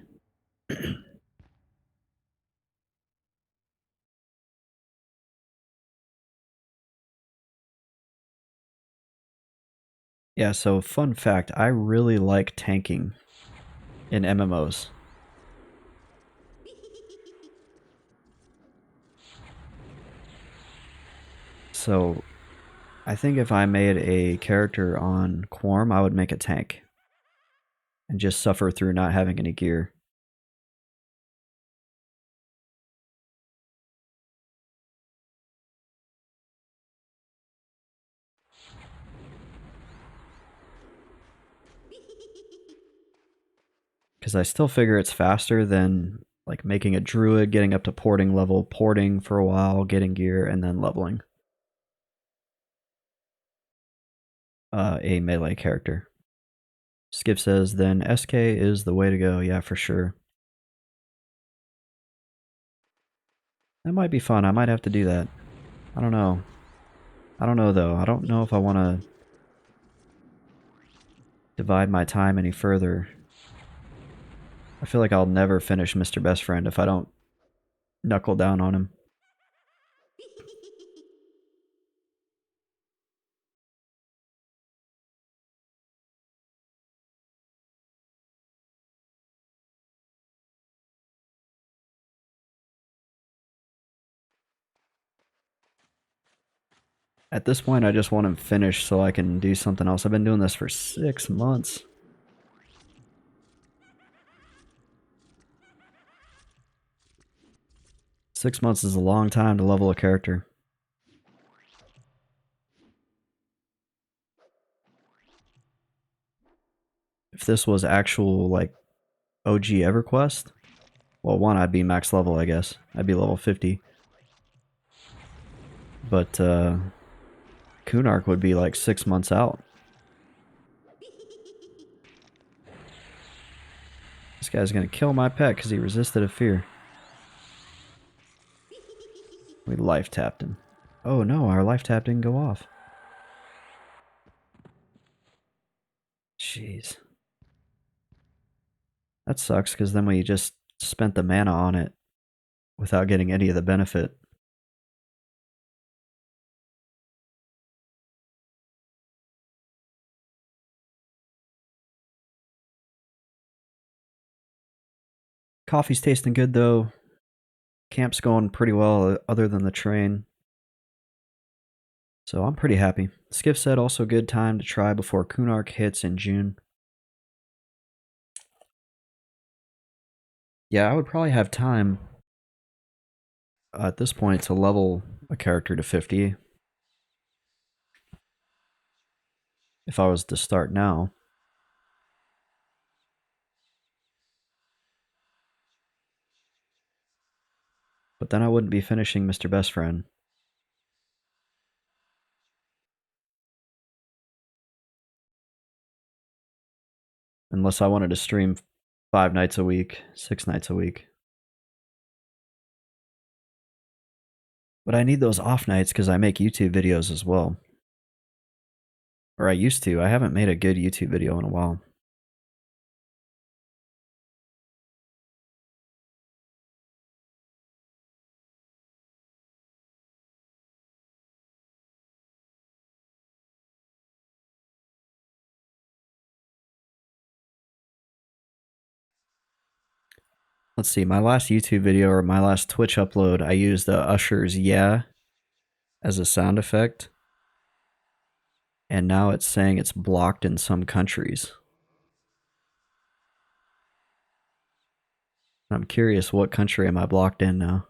Yeah, so fun fact, I really like tanking in MMOs. So I think if I made a character on Quorm, I would make a tank and just suffer through not having any gear. Because I still figure it's faster than like making a druid, getting up to porting level, porting for a while, getting gear, and then leveling a melee character. Skip says, then SK is the way to go. Yeah, for sure. That might be fun. I might have to do that. I don't know. I don't know, though. I don't know if I want to divide my time any further. I feel like I'll never finish Mr. Best Friend if I don't knuckle down on him. At this point, I just want him finished so I can do something else. I've been doing this for 6 months. 6 months is a long time to level a character. If this was actual, like, OG EverQuest, well, one, I'd be max level, I guess. I'd be level 50. But, Kunark would be like 6 months out. This guy's gonna kill my pet because he resisted a fear. We life tapped him. Oh no, our life tap didn't go off. Jeez. That sucks because then we just spent the mana on it without getting any of the benefit. Coffee's tasting good though. Camp's going pretty well other than the train. So I'm pretty happy. Skiff said also good time to try before Kunark hits in June. Yeah, I would probably have time at this point to level a character to 50 if I was to start now. But then I wouldn't be finishing Mr. Best Friend. Unless I wanted to stream 5 nights a week, 6 nights a week. But I need those off nights because I make YouTube videos as well. Or I used to. I haven't made a good YouTube video in a while. Let's see, my last YouTube video or my last Twitch upload, I used Usher's Yeah as a sound effect. And now it's saying it's blocked in some countries. I'm curious, what country am I blocked in now?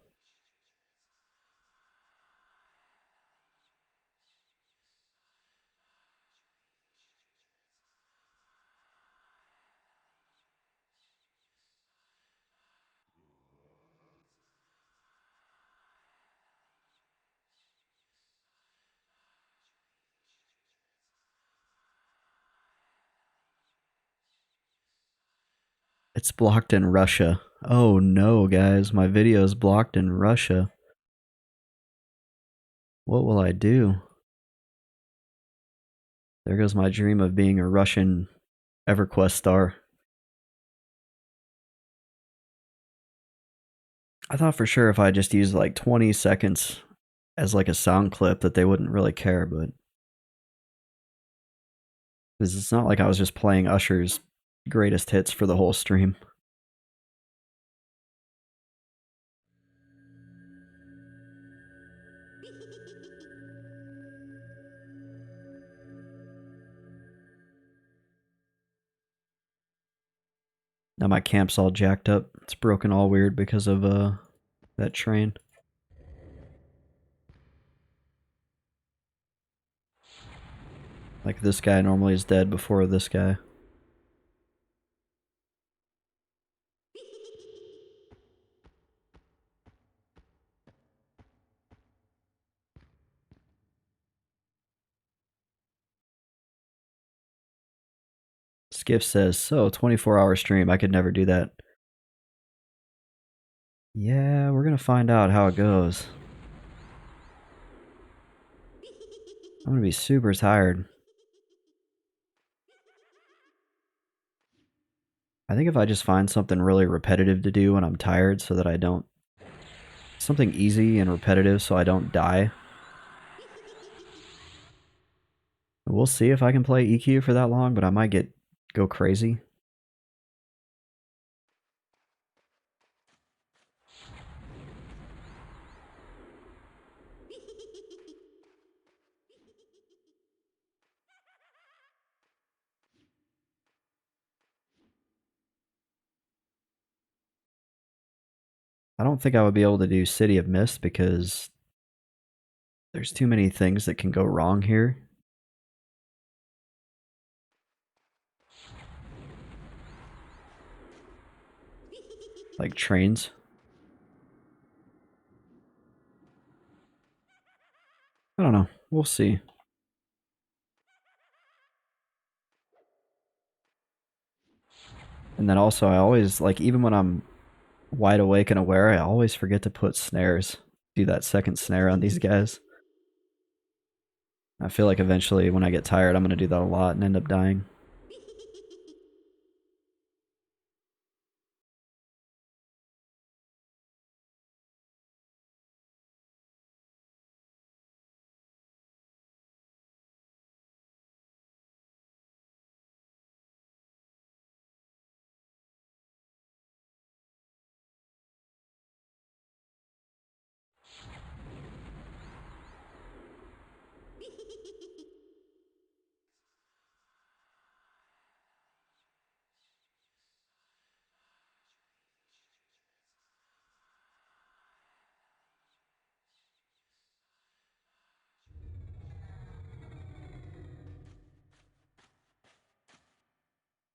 It's blocked in Russia. Oh no, guys, my video is blocked in Russia. What will I do? There goes my dream of being a Russian EverQuest star. I thought for sure if I just used like 20 seconds as like a sound clip that they wouldn't really care, but because it's not like I was just playing Usher's greatest hits for the whole stream. Now my camp's all jacked up. It's broken all weird because of that train. Like this guy normally is dead before this guy. Skiff says, so 24-hour stream. I could never do that. Yeah, we're gonna find out how it goes. I'm gonna be super tired. I think if I just find something really repetitive to do when I'm tired so that I don't... Something easy and repetitive so I don't die. We'll see if I can play EQ for that long, but I might go crazy. I don't think I would be able to do City of Mist because there's too many things that can go wrong here. Like trains. I don't know. We'll see. And then also, I always, like, even when I'm wide awake and aware, I always forget to put snares. Do that second snare on these guys. I feel like eventually when I get tired, I'm going to do that a lot and end up dying.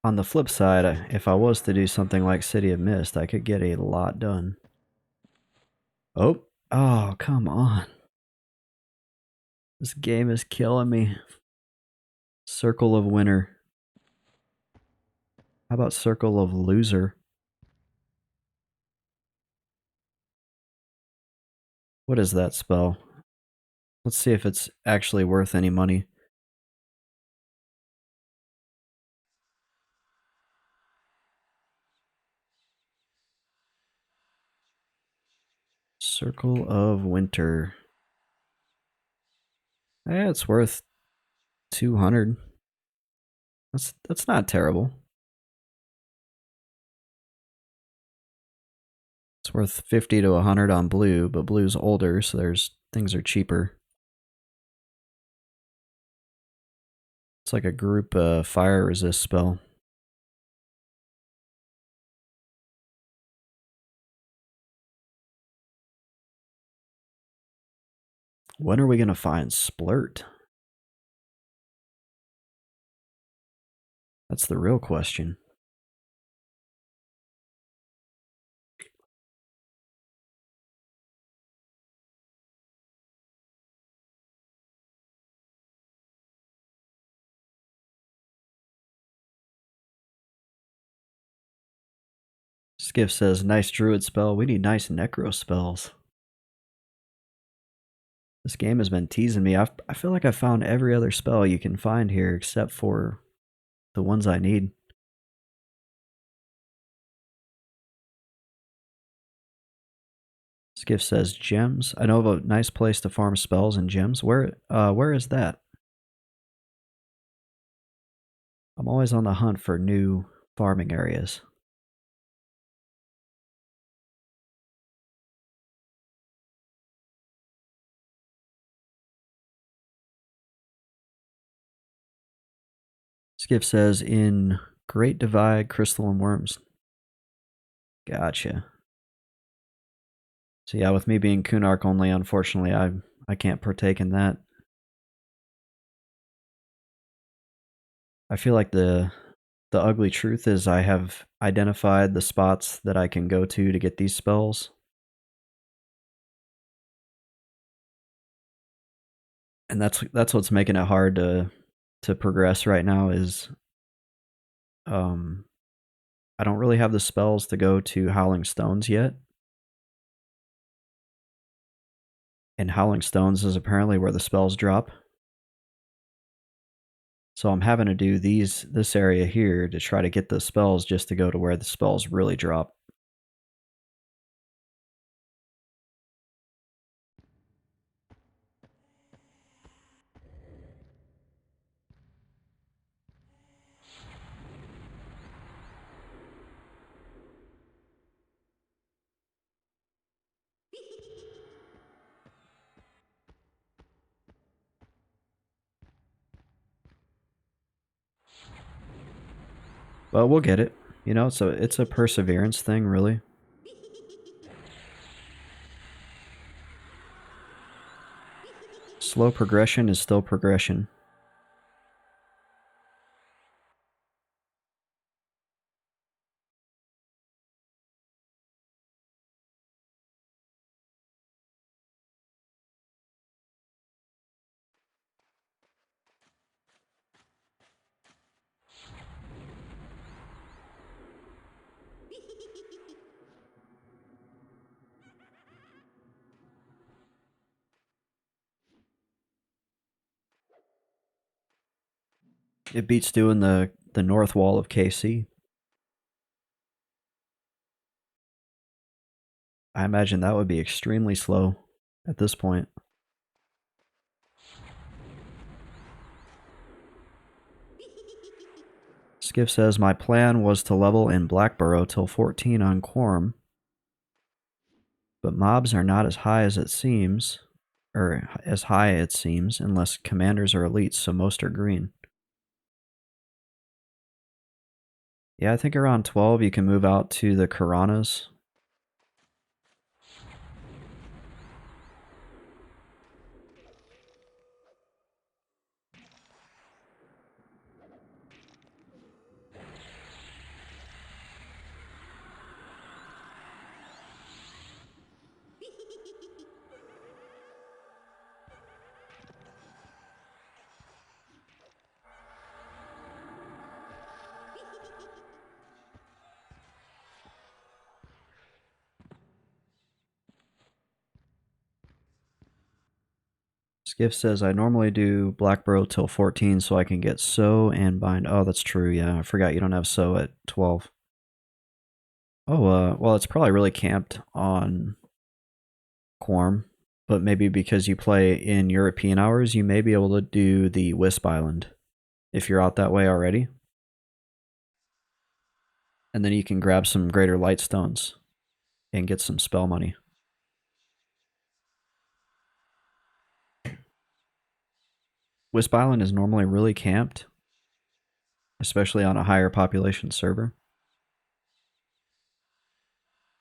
On the flip side, if I was to do something like City of Mist, I could get a lot done. Oh, come on. This game is killing me. Circle of Winter. How about Circle of Loser? What is that spell? Let's see if it's actually worth any money. Circle of Winter. It's worth 200. That's not terrible. It's worth 50 to 100 on blue, but blue's older, so things are cheaper. It's like a group fire resist spell. When are we gonna find Splurt? That's the real question. Skiff says, nice druid spell. We need nice necro spells. This game has been teasing me. I feel like I found every other spell you can find here except for the ones I need. Skiff says, gems. I know of a nice place to farm spells and gems. Where is that? I'm always on the hunt for new farming areas. Skiff says, in Great Divide, Crystalline Worms. Gotcha. So yeah, with me being Kunark only, unfortunately, I can't partake in that. I feel like the ugly truth is I have identified the spots that I can go to get these spells. And that's what's making it hard to progress right now is I don't really have the spells to go to Howling Stones yet. And Howling Stones is apparently where the spells drop. So I'm having to do this area here to try to get the spells just to go to where the spells really drop. But we'll get it. You know, it's a perseverance thing, really. Slow progression is still progression. It beats doing the north wall of KC. I imagine that would be extremely slow at this point. Skiff says, my plan was to level in Blackborough till 14 on Quorum, but mobs are not as high as it seems, or as high it seems, unless commanders are elites, so most are green. Yeah, I think around 12 you can move out to the Karanas. Skiff says, I normally do Blackborough till 14 so I can get Sow and Bind. Oh, that's true, yeah. I forgot you don't have Sow at 12. Oh, well, it's probably really camped on Quorum, but maybe because you play in European hours, you may be able to do the Wisp Island if you're out that way already. And then you can grab some Greater Light Stones. and get some spell money. Wisp Island is normally really camped, especially on a higher population server.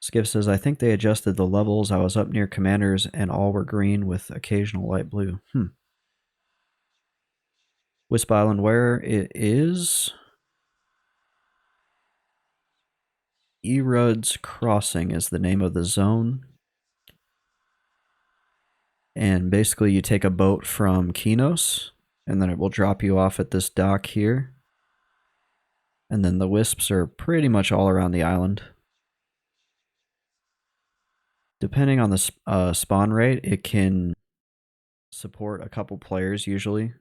Skiff says, I think they adjusted the levels. I was up near commanders and all were green with occasional light blue. Wisp Island, where it is? Erud's Crossing is the name of the zone. And basically you take a boat from Kinos, and then it will drop you off at this dock here. And then the wisps are pretty much all around the island. Depending on the spawn rate, it can support a couple players usually.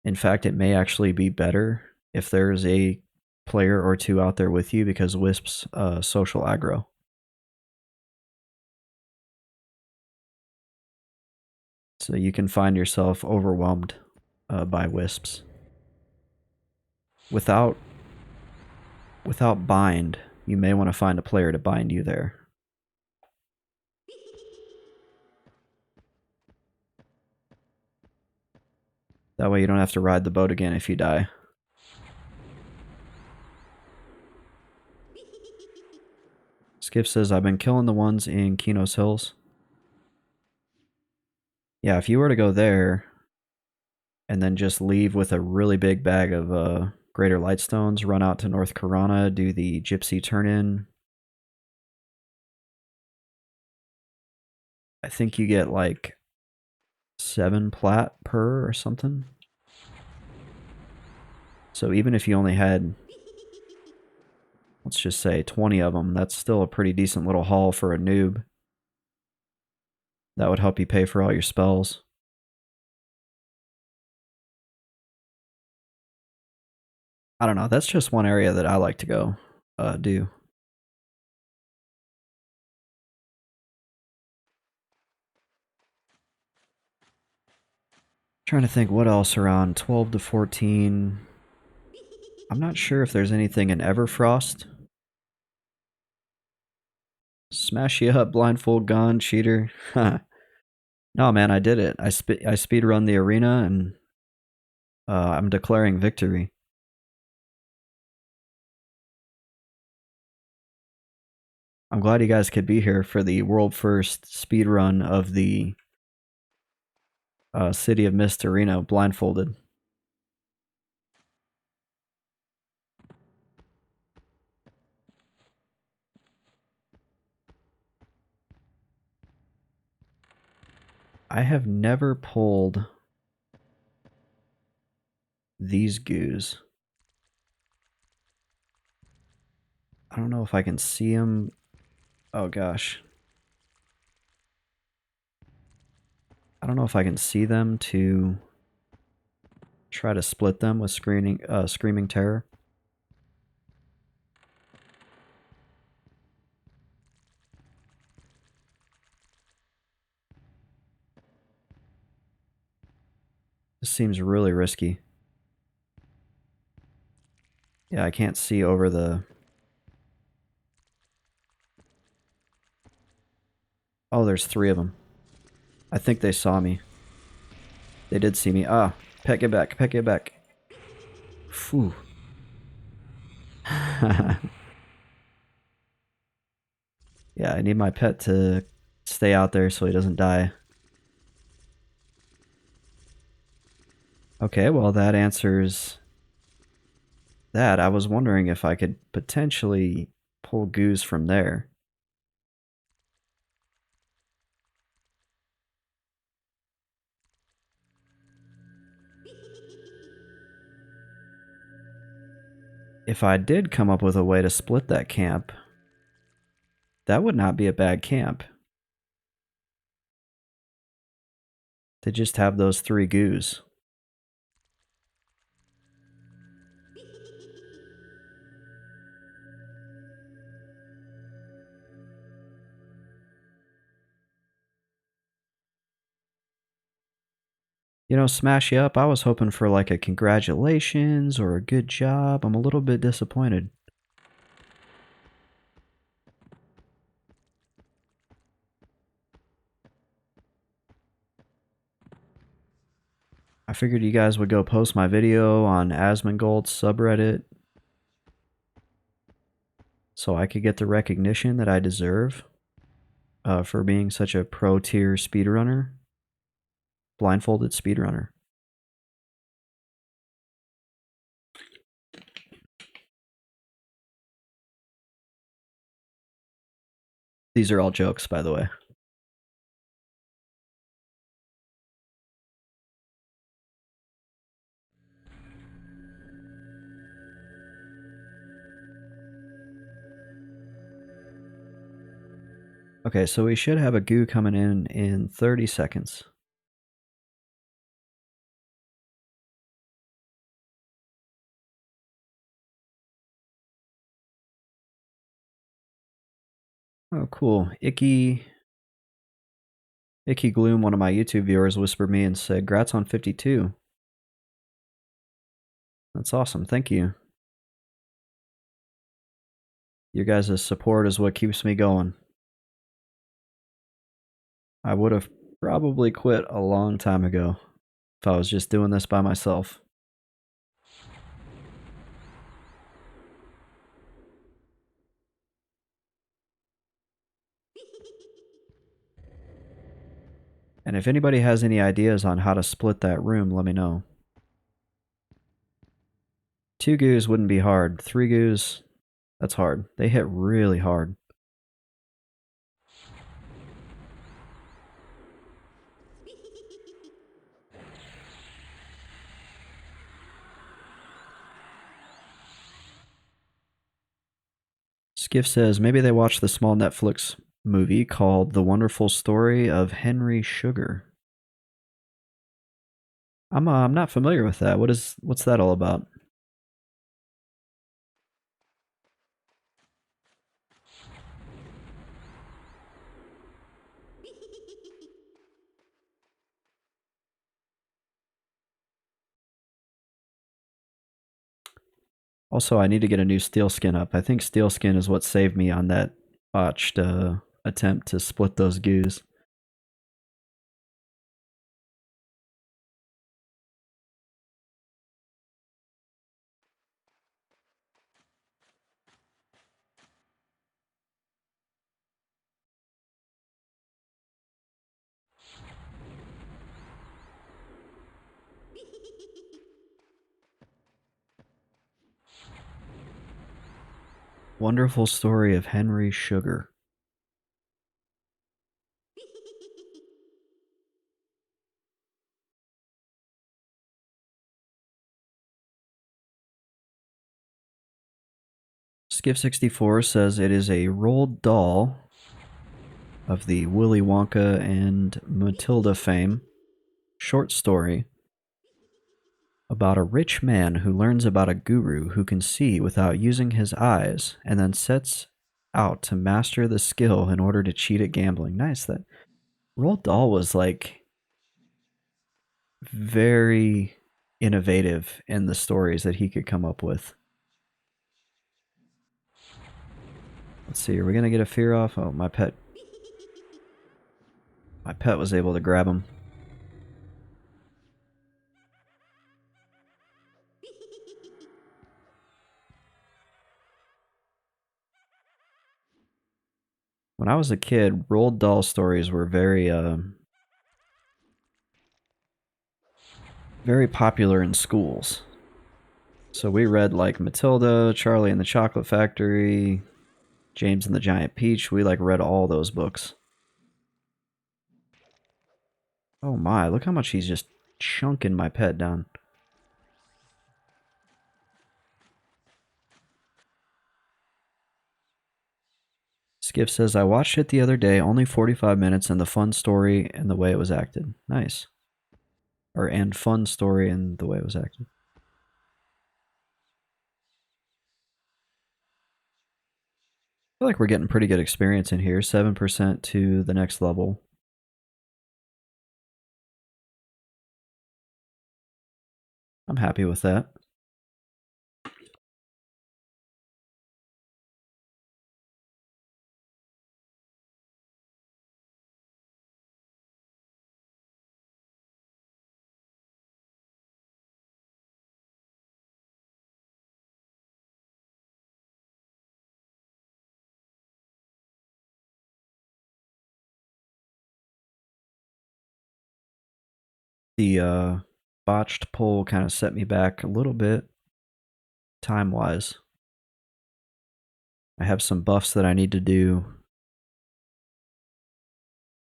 In fact, it may actually be better if there's a player or two out there with you because wisps social aggro. So you can find yourself overwhelmed by wisps. Without bind, you may want to find a player to bind you there. That way you don't have to ride the boat again if you die. Skip says, I've been killing the ones in Kinos Hills. Yeah, if you were to go there and then just leave with a really big bag of Greater Lightstones, run out to North Corona, do the Gypsy turn-in. I think you get like 7 plat per or something. So even if you only had, let's just say 20 of them, that's still a pretty decent little haul for a noob. That would help you pay for all your spells. I don't know, that's just one area that I like to go do. Trying to think what else around 12 to 14. I'm not sure if there's anything in Everfrost. Smash you up, blindfold gone, cheater. No, man, I did it. I speedrun the arena and I'm declaring victory. I'm glad you guys could be here for the world first speedrun of the City of Mist arena, blindfolded. I have never pulled these goos. I don't know if I can see them. Oh gosh. I don't know if I can see them to try to split them with Screaming Terror. This seems really risky. Yeah, I can't see over the... Oh, there's 3 of them. I think they saw me. They did see me. Ah, pet, get back, pet, get back. Phew. Yeah, I need my pet to stay out there so he doesn't die. Okay, well that answers that. I was wondering if I could potentially pull goose from there. If I did come up with a way to split that camp, that would not be a bad camp. To just have those 3 goos. You know, Smash You Up, I was hoping for like a congratulations or a good job. I'm a little bit disappointed. I figured you guys would go post my video on Asmongold's subreddit so I could get the recognition that I deserve for being such a pro tier speedrunner. Blindfolded speedrunner. These are all jokes, by the way. Okay, so we should have a goo coming in 30 seconds. Oh, cool. Icky Gloom, one of my YouTube viewers, whispered me and said, "Grats on 52." That's awesome. Thank you. Your guys' support is what keeps me going. I would have probably quit a long time ago if I was just doing this by myself. And if anybody has any ideas on how to split that room, let me know. 2 goos wouldn't be hard. 3 goos, that's hard. They hit really hard. Skiff says maybe they watched the small Netflix movie called The Wonderful Story of Henry Sugar. I'm not familiar with that. What's that all about? Also, I need to get a new steel skin up. I think steel skin is what saved me on that botched attempt to split those goos. Wonderful Story of Henry Sugar. Skiff64 says it is a rolled doll of the Willy Wonka and Matilda fame short story about a rich man who learns about a guru who can see without using his eyes and then sets out to master the skill in order to cheat at gambling. Nice. That Roald Dahl was like very innovative in the stories that he could come up with. Let's see, are we gonna get a fear off? Oh, my pet was able to grab him. When I was a kid, Roald Dahl stories were very popular in schools. So we read like Matilda, Charlie and the Chocolate Factory, James and the Giant Peach. We like read all those books. Oh my, look how much he's just chunking my pet down. Skiff says, I watched it the other day, only 45 minutes, and the fun story and the way it was acted. Nice. And fun story and the way it was acted. I feel like we're getting pretty good experience in here. 7% to the next level. I'm happy with that. The botched pull kind of set me back a little bit time-wise. I have some buffs that I need to do.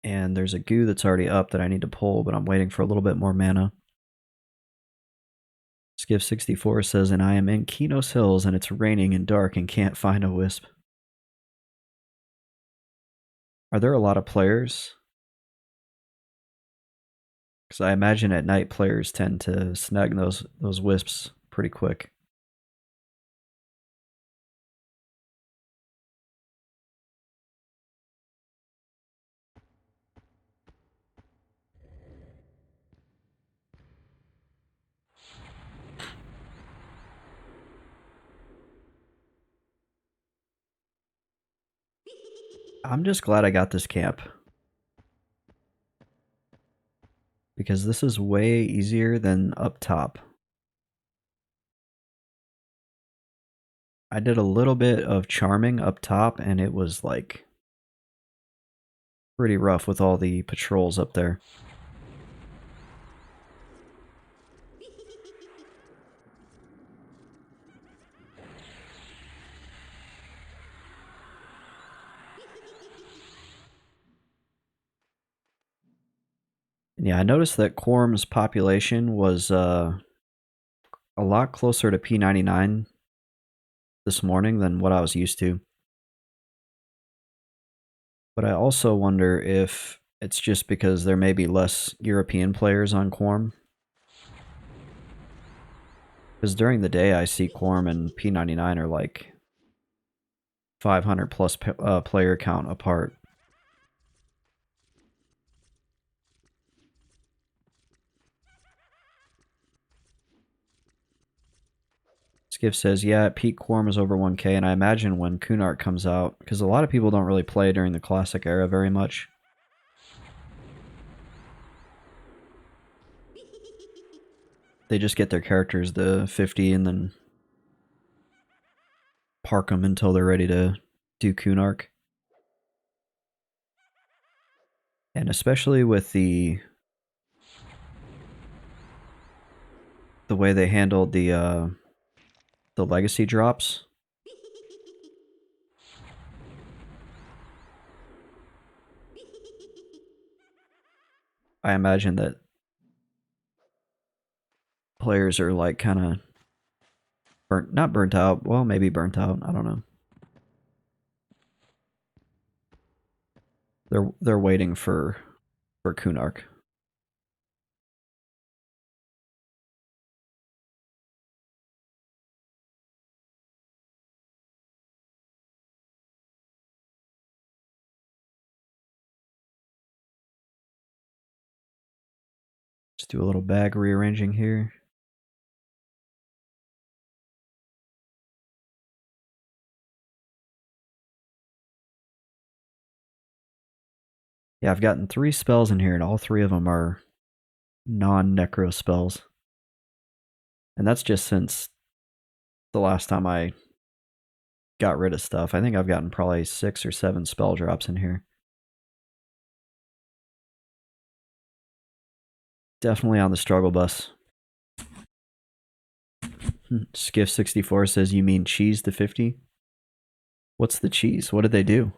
And there's a goo that's already up that I need to pull, but I'm waiting for a little bit more mana. Skiff64 says, and I am in Kinos Hills and it's raining and dark and can't find a wisp. Are there a lot of players? Because I imagine at night players tend to snag those wisps pretty quick. I'm just glad I got this camp. Because this is way easier than up top. I did a little bit of charming up top and it was like pretty rough with all the patrols up there. And yeah, I noticed that Quorm's population was a lot closer to P99 this morning than what I was used to. But I also wonder if it's just because there may be less European players on Quorm. Because during the day I see Quorm and P99 are like 500 plus player count apart. Skiff says, yeah, at peak Quorm is over 1k, and I imagine when Kunark comes out, because a lot of people don't really play during the Classic era very much. They just get their characters to 50 and then park them until they're ready to do Kunark. And especially with the way they handled the legacy drops. I imagine that players are like kind of not burnt out. Well, maybe burnt out. I don't know. They're waiting for Kunark. Just do a little bag rearranging here. Yeah, I've gotten 3 spells in here, and all 3 of them are non-necro spells. And that's just since the last time I got rid of stuff. I think I've gotten probably 6 or 7 spell drops in here. Definitely on the struggle bus. Skiff64 says, you mean cheese to 50? What's the cheese? What did they do?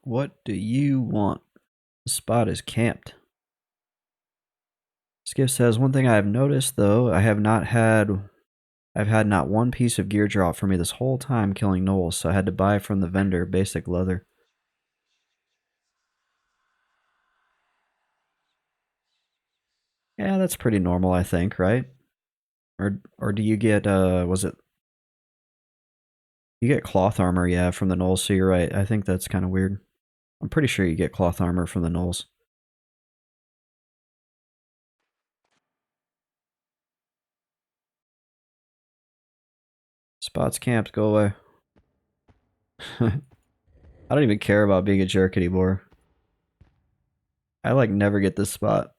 What do you want? The spot is camped. Skiff says, one thing I have noticed, though, I have not had I've had not one piece of gear drop for me this whole time killing gnolls, so I had to buy from the vendor basic leather. Yeah, that's pretty normal, I think, right? Or do you get was it you get cloth armor, yeah, from the gnolls, so you're right. I think that's kind of weird. I'm pretty sure you get cloth armor from the gnolls. Spots camped, go away. I don't even care about being a jerk anymore. I like never get this spot.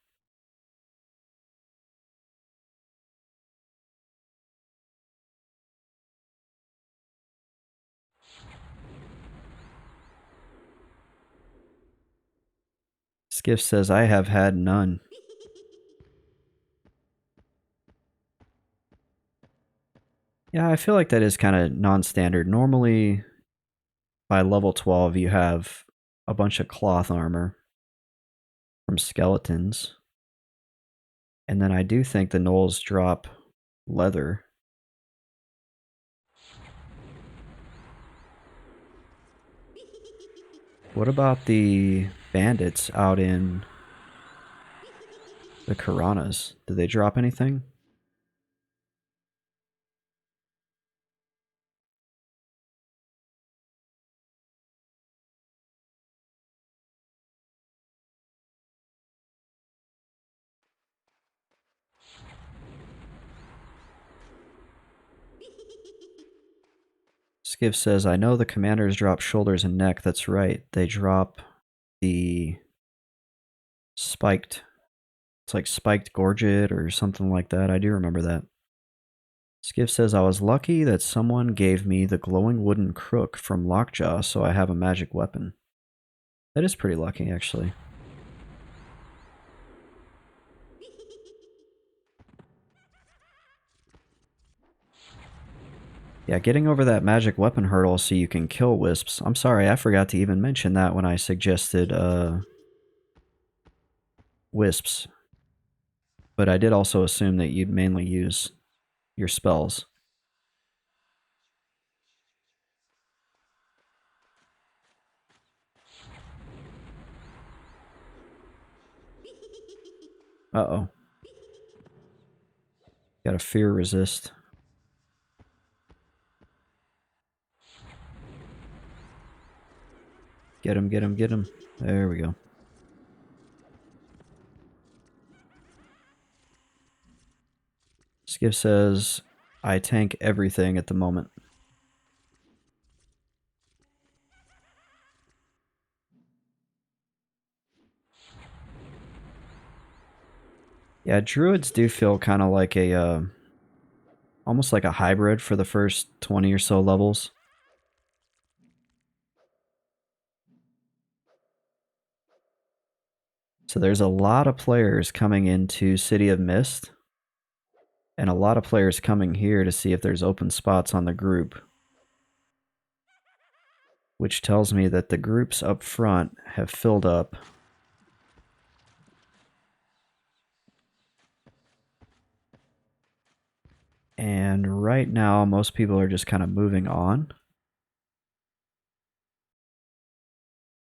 Skiff says, I have had none. Yeah, I feel like that is kind of non-standard. Normally, by level 12, you have a bunch of cloth armor from skeletons. And then I do think the gnolls drop leather. What about the bandits out in the Karanas? Do they drop anything? Skiff says, I know the commanders drop shoulders and neck. That's right. They drop the spiked. It's like spiked gorget or something like that. I do remember that. Skiff says, I was lucky that someone gave me the glowing wooden crook from Lockjaw, so I have a magic weapon. That is pretty lucky, actually. Yeah, getting over that magic weapon hurdle so you can kill wisps. I'm sorry, I forgot to even mention that when I suggested wisps. But I did also assume that you'd mainly use your spells. Uh-oh. Got a fear resist. Get him, get him, get him. There we go. Skiff says, I tank everything at the moment. Yeah, druids do feel kind of like a, almost like a hybrid for the first 20 or so levels. So there's a lot of players coming into City of Mist, and a lot of players coming here to see if there's open spots on the group, which tells me that the groups up front have filled up. And right now, most people are just kind of moving on.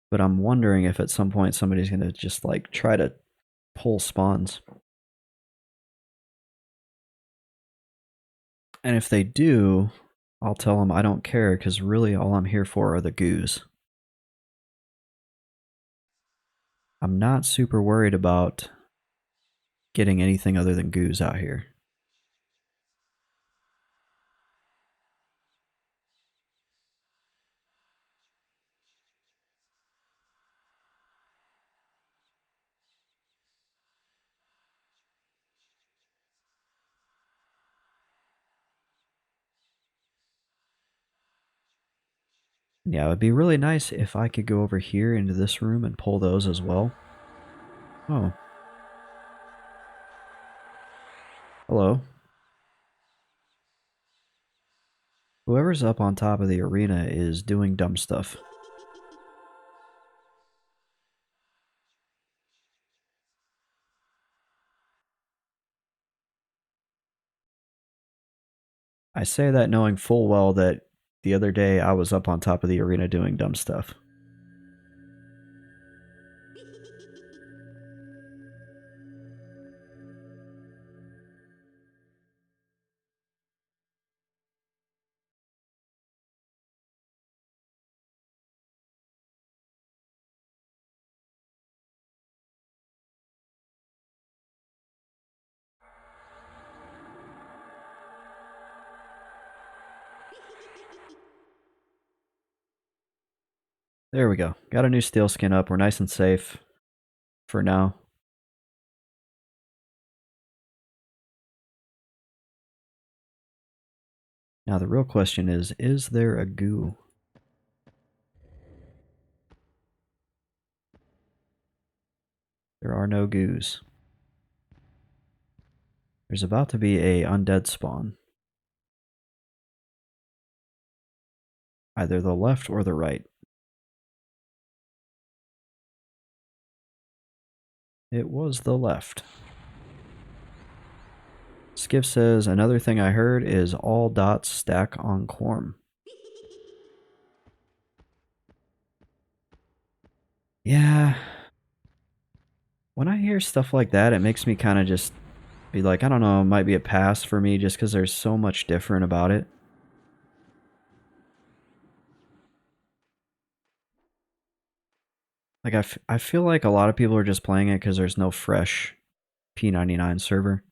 But I'm wondering if at some point somebody's going to just like try to pull spawns. And if they do, I'll tell them I don't care because really all I'm here for are the goos. I'm not super worried about getting anything other than goos out here. Yeah, it would be really nice if I could go over here into this room and pull those as well. Oh. Hello. Whoever's up on top of the arena is doing dumb stuff. I say that knowing full well that the other day I was up on top of the arena doing dumb stuff. There we go. Got a new steel skin up. We're nice and safe for now. Now the real question is there a goo? There are no goos. There's about to be a undead spawn. Either the left or the right. It was the left. Skiff says, another thing I heard is all dots stack on Quorum. Yeah. When I hear stuff like that, it makes me kind of just be like, I don't know, it might be a pass for me just because there's so much different about it. Like, I feel like a lot of people are just playing it because there's no fresh P99 server.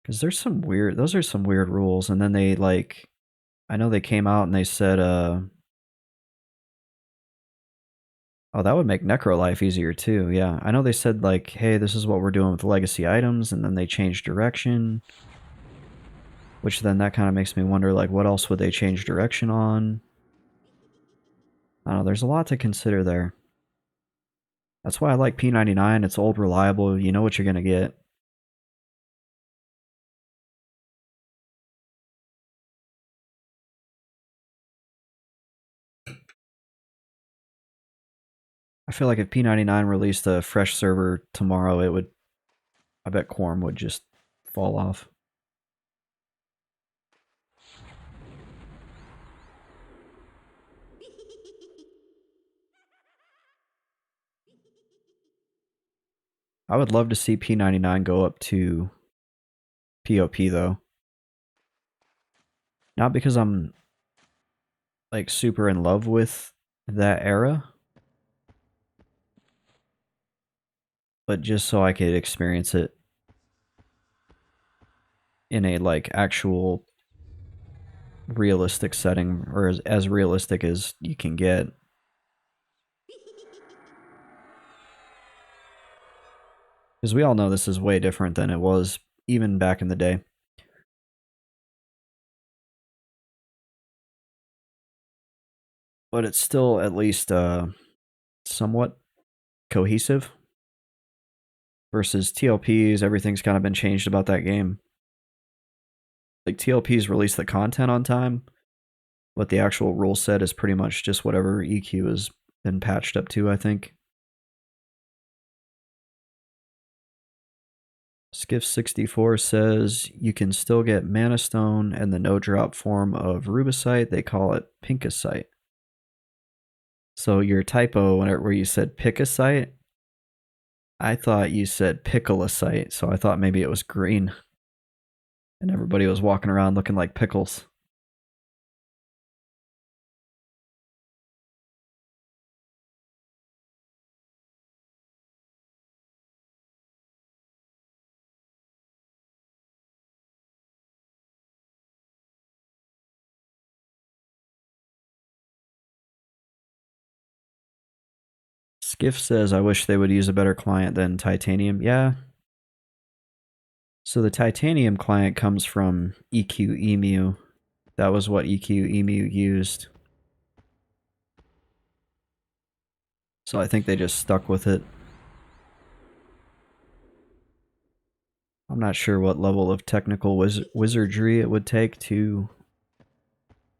Because there's some weird, those are some weird rules. And then they, like, I know they came out and they said, oh, that would make Necro life easier too. Yeah, I know they said, like, hey, this is what we're doing with legacy items. And then they changed direction. Which then that kind of makes me wonder, like, what else would they change direction on? I don't know, there's a lot to consider there. That's why I like P99. It's old, reliable. You know what you're going to get. I feel like if P99 released a fresh server tomorrow, it would, I bet Quorum would just fall off. I would love to see P99 go up to POP though. Not because I'm like super in love with that era, but just so I could experience it in a like actual realistic setting, or as realistic as you can get. Because we all know this is way different than it was even back in the day. But it's still at least somewhat cohesive. Versus TLPs, everything's kind of been changed about that game. Like TLPs release the content on time, but the actual rule set is pretty much just whatever EQ has been patched up to, I think. Skiff64 says you can still get Mana Stone and the no drop form of Rubicite. They call it Pinkicite. So your typo where you said Picicite, I thought you said Pickleicite, so I thought maybe it was green. And everybody was walking around looking like pickles. Skiff says, I wish they would use a better client than Titanium. Yeah. So the Titanium client comes from EQ Emu. That was what EQ Emu used. So I think they just stuck with it. I'm not sure what level of technical wizardry it would take to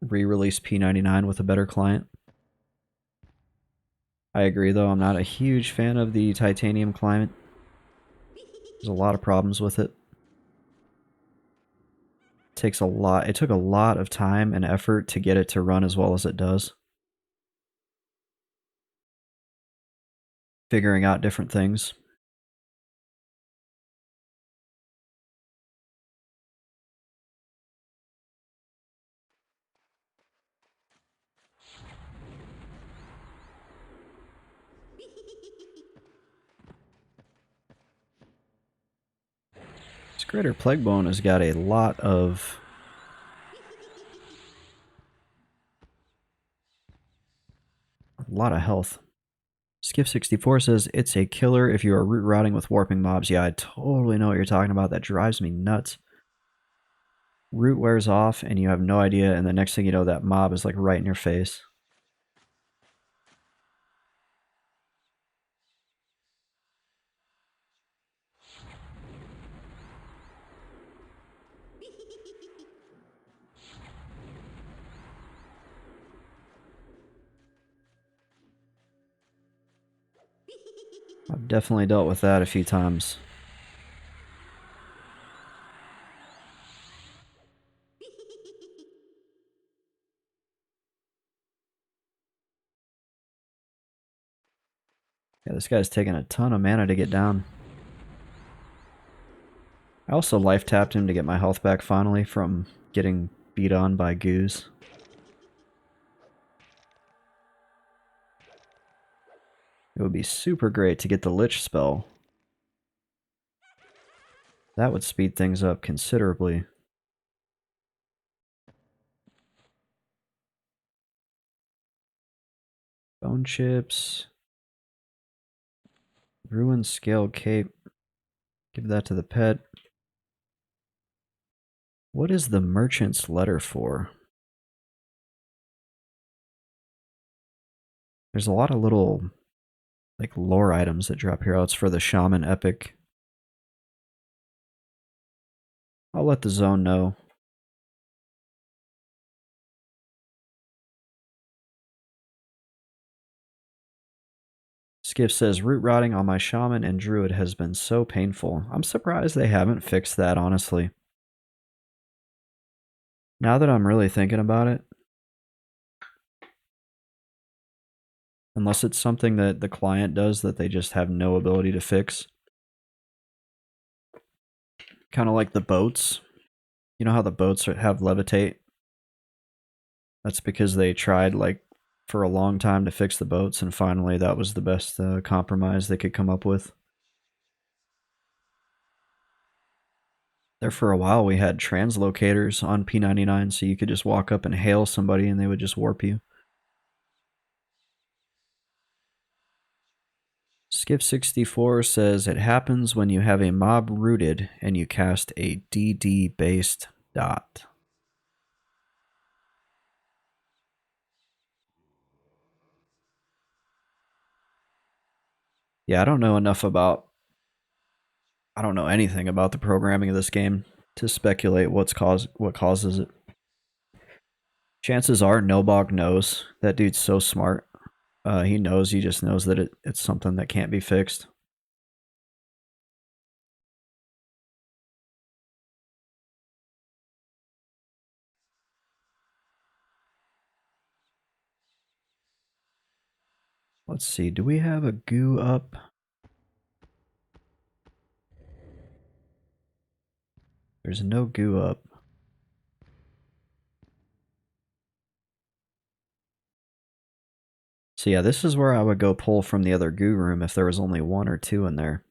re-release P99 with a better client. I agree, though. I'm not a huge fan of the Titanium client. There's a lot of problems with it. takes a lot. It took a lot of time and effort to get it to run as well as it does. Figuring out different things. This Greater Plaguebone has got a lot of health. Skiff64 says, it's a killer if you are root rotting with warping mobs. Yeah, I totally know what you're talking about. That drives me nuts. Root wears off and you have no idea, and the next thing you know, that mob is like right in your face. I've definitely dealt with that a few times. Yeah, this guy's taking a ton of mana to get down. I also life tapped him to get my health back finally from getting beat on by goos. It would be super great to get the Lich spell. That would speed things up considerably. Bone chips. Ruin scale cape. Give that to the pet. What is the merchant's letter for? There's a lot of little like lore items that drop here. Oh, it's for the shaman epic. I'll let the zone know. Skiff says, root rotting on my shaman and druid has been so painful. I'm surprised they haven't fixed that, honestly. Now that I'm really thinking about it, unless it's something that the client does that they just have no ability to fix. Kind of like the boats. You know how the boats have levitate? That's because they tried like for a long time to fix the boats, and finally that was the best compromise they could come up with. There for a while we had translocators on P99, so you could just walk up and hail somebody and they would just warp you. Skiff64 says, it happens when you have a mob rooted and you cast a DD based dot. Yeah, I don't know anything about the programming of this game to speculate what causes it. Chances are Nobog knows. That dude's so smart. He just knows that it's something that can't be fixed. Let's see, do we have a goo up? There's no goo up. So yeah, this is where I would go pull from the other goo room if there was only one or two in there.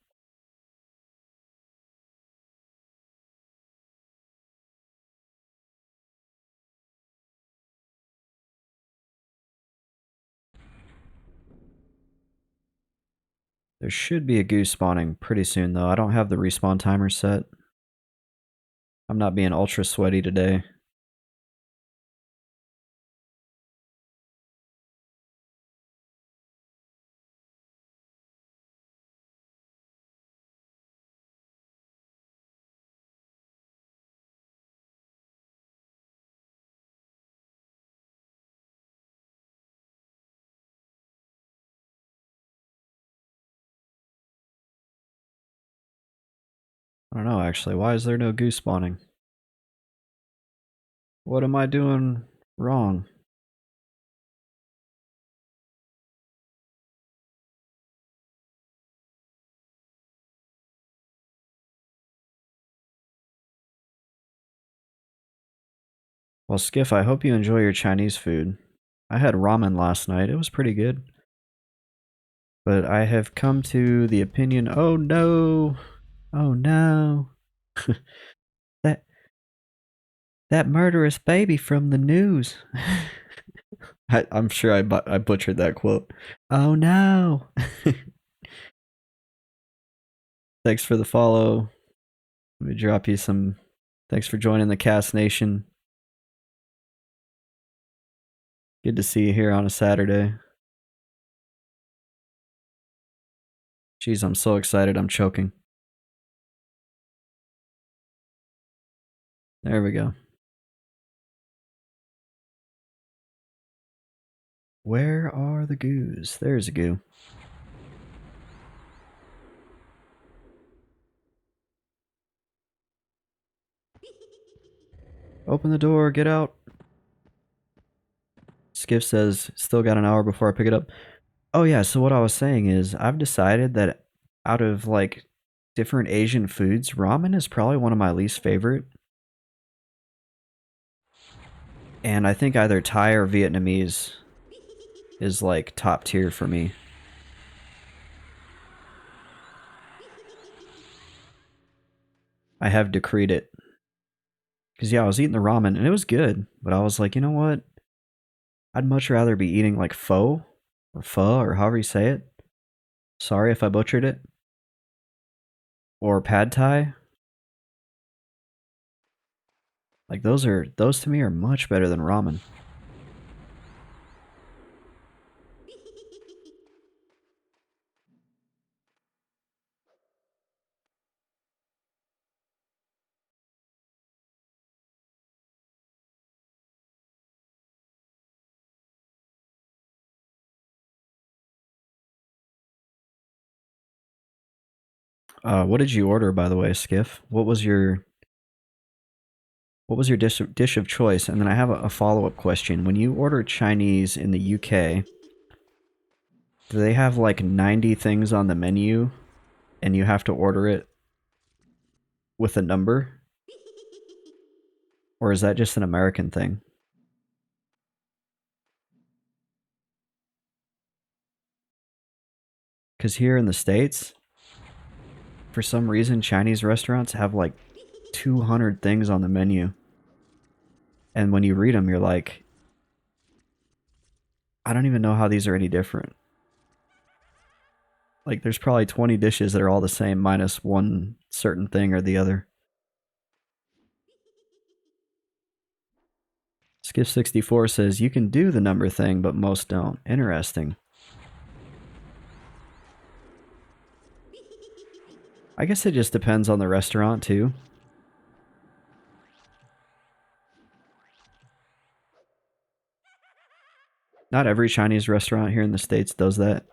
There should be a goo spawning pretty soon though. I don't have the respawn timer set. I'm not being ultra sweaty today. I don't know actually. Why is there no goo spawning? What am I doing wrong? Well, Skiff, I hope you enjoy your Chinese food. I had ramen last night. It was pretty good. But I have come to the opinion, oh no. Oh no. that that murderous baby from the news. I'm sure I butchered that quote. Oh no. Thanks for the follow. Let me drop you some. Thanks for joining the Cast Nation. Good to see you here on a Saturday. Jeez, I'm so excited. I'm choking. There we go. Where are the goos? There's a goo. Open the door. Get out. Skiff says, still got an hour before I pick it up. Oh yeah, so what I was saying is I've decided that out of like different Asian foods, ramen is probably one of my least favorite. And I think either Thai or Vietnamese is like top tier for me. I have decreed it. Because yeah, I was eating the ramen and it was good, but I was like, you know what? I'd much rather be eating like pho or however you say it. Sorry if I butchered it. Or pad thai. Like those to me are much better than ramen. What did you order, by the way, Skiff? What was your dish of choice? And then I have a follow up question. When you order Chinese in the UK, do they have like 90 things on the menu, and you have to order it with a number, or is that just an American thing? Because here in the States, for some reason, Chinese restaurants have like 200 things on the menu, and when you read them, you're like, I don't even know how these are any different. Like, there's probably 20 dishes that are all the same, minus one certain thing or the other. Skiff64 says, you can do the number thing, but most don't. Interesting. I guess it just depends on the restaurant, too. Not every Chinese restaurant here in the States does that.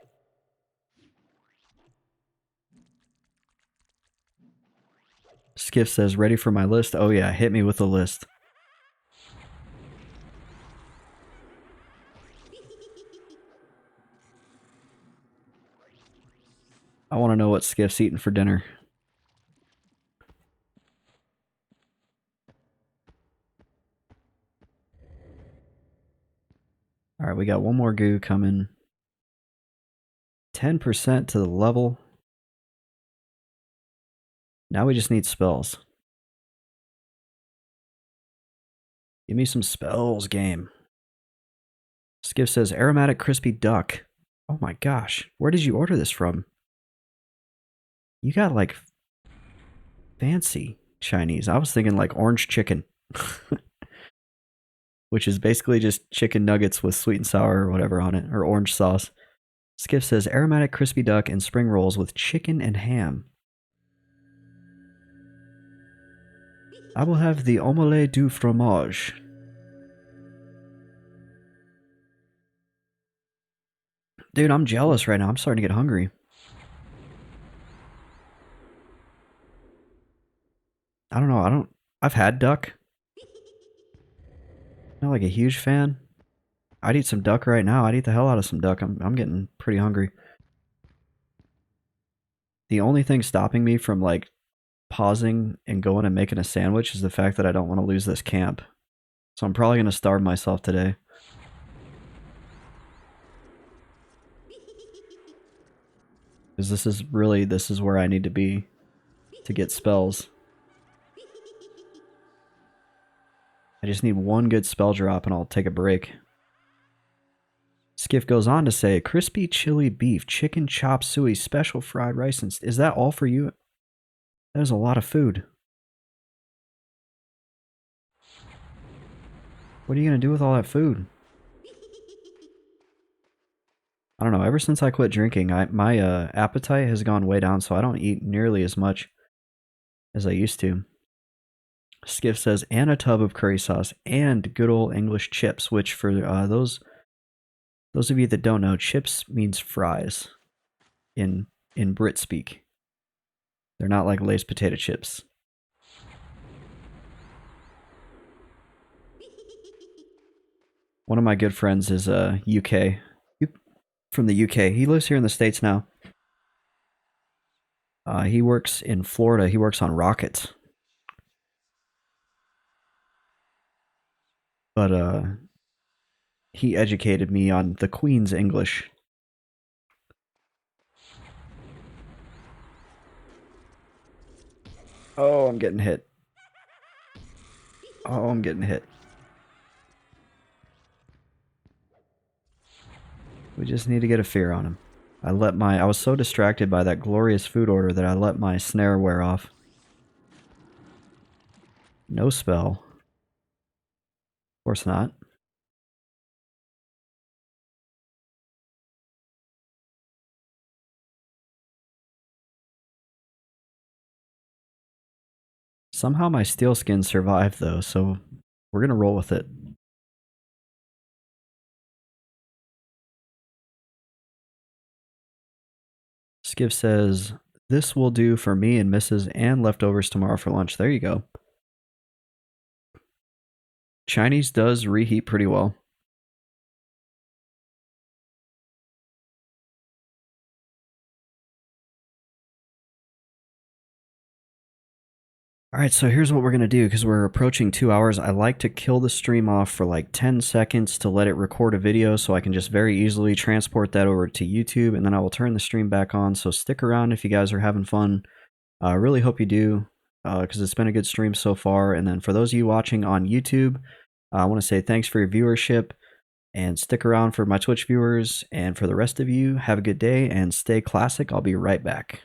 Skiff says, ready for my list? Oh yeah, hit me with the list. I want to know what Skiff's eating for dinner. Alright, we got one more goo coming. 10% to the level. Now we just need spells. Give me some spells, game. Skiff says, aromatic crispy duck. Oh my gosh, where did you order this from? You got like fancy Chinese. I was thinking like orange chicken. Which is basically just chicken nuggets with sweet and sour or whatever on it, or orange sauce. Skiff says, aromatic crispy duck and spring rolls with chicken and ham. I will have the omelette du fromage. Dude, I'm jealous right now. I'm starting to get hungry. I don't know. I've had duck. Not like a huge fan. I'd eat some duck right now. I'd eat the hell out of some duck. I'm getting pretty hungry. The only thing stopping me from like pausing and going and making a sandwich is the fact that I don't want to lose this camp. So I'm probably going to starve myself today. Because this is where I need to be to get spells. I just need one good spell drop and I'll take a break. Skiff goes on to say, crispy chili beef, chicken chop suey, special fried rice. And is that all for you? That is a lot of food. What are you going to do with all that food? I don't know. Ever since I quit drinking, my appetite has gone way down, so I don't eat nearly as much as I used to. Skiff says, and a tub of curry sauce and good old English chips, which for those of you that don't know, chips means fries in Brit speak. They're not like Lay's potato chips. One of my good friends is UK. From the UK. He lives here in the States now. He works in Florida. He works on rockets. But he educated me on the Queen's English. Oh, I'm getting hit. Oh, I'm getting hit. We just need to get a fear on him. I was so distracted by that glorious food order that I let my snare wear off. No spell. Of course not. Somehow my steel skin survived though, so we're gonna roll with it. Skiff says, this will do for me and Mrs. and leftovers tomorrow for lunch. There you go. Chinese does reheat pretty well. Alright, so here's what we're going to do, because we're approaching 2 hours. I like to kill the stream off for like 10 seconds to let it record a video so I can just very easily transport that over to YouTube, and then I will turn the stream back on. So stick around if you guys are having fun. I really hope you do, because it's been a good stream so far. And then for those of you watching on YouTube, I want to say thanks for your viewership, and stick around for my Twitch viewers. And for the rest of you, have a good day and stay classic. I'll be right back.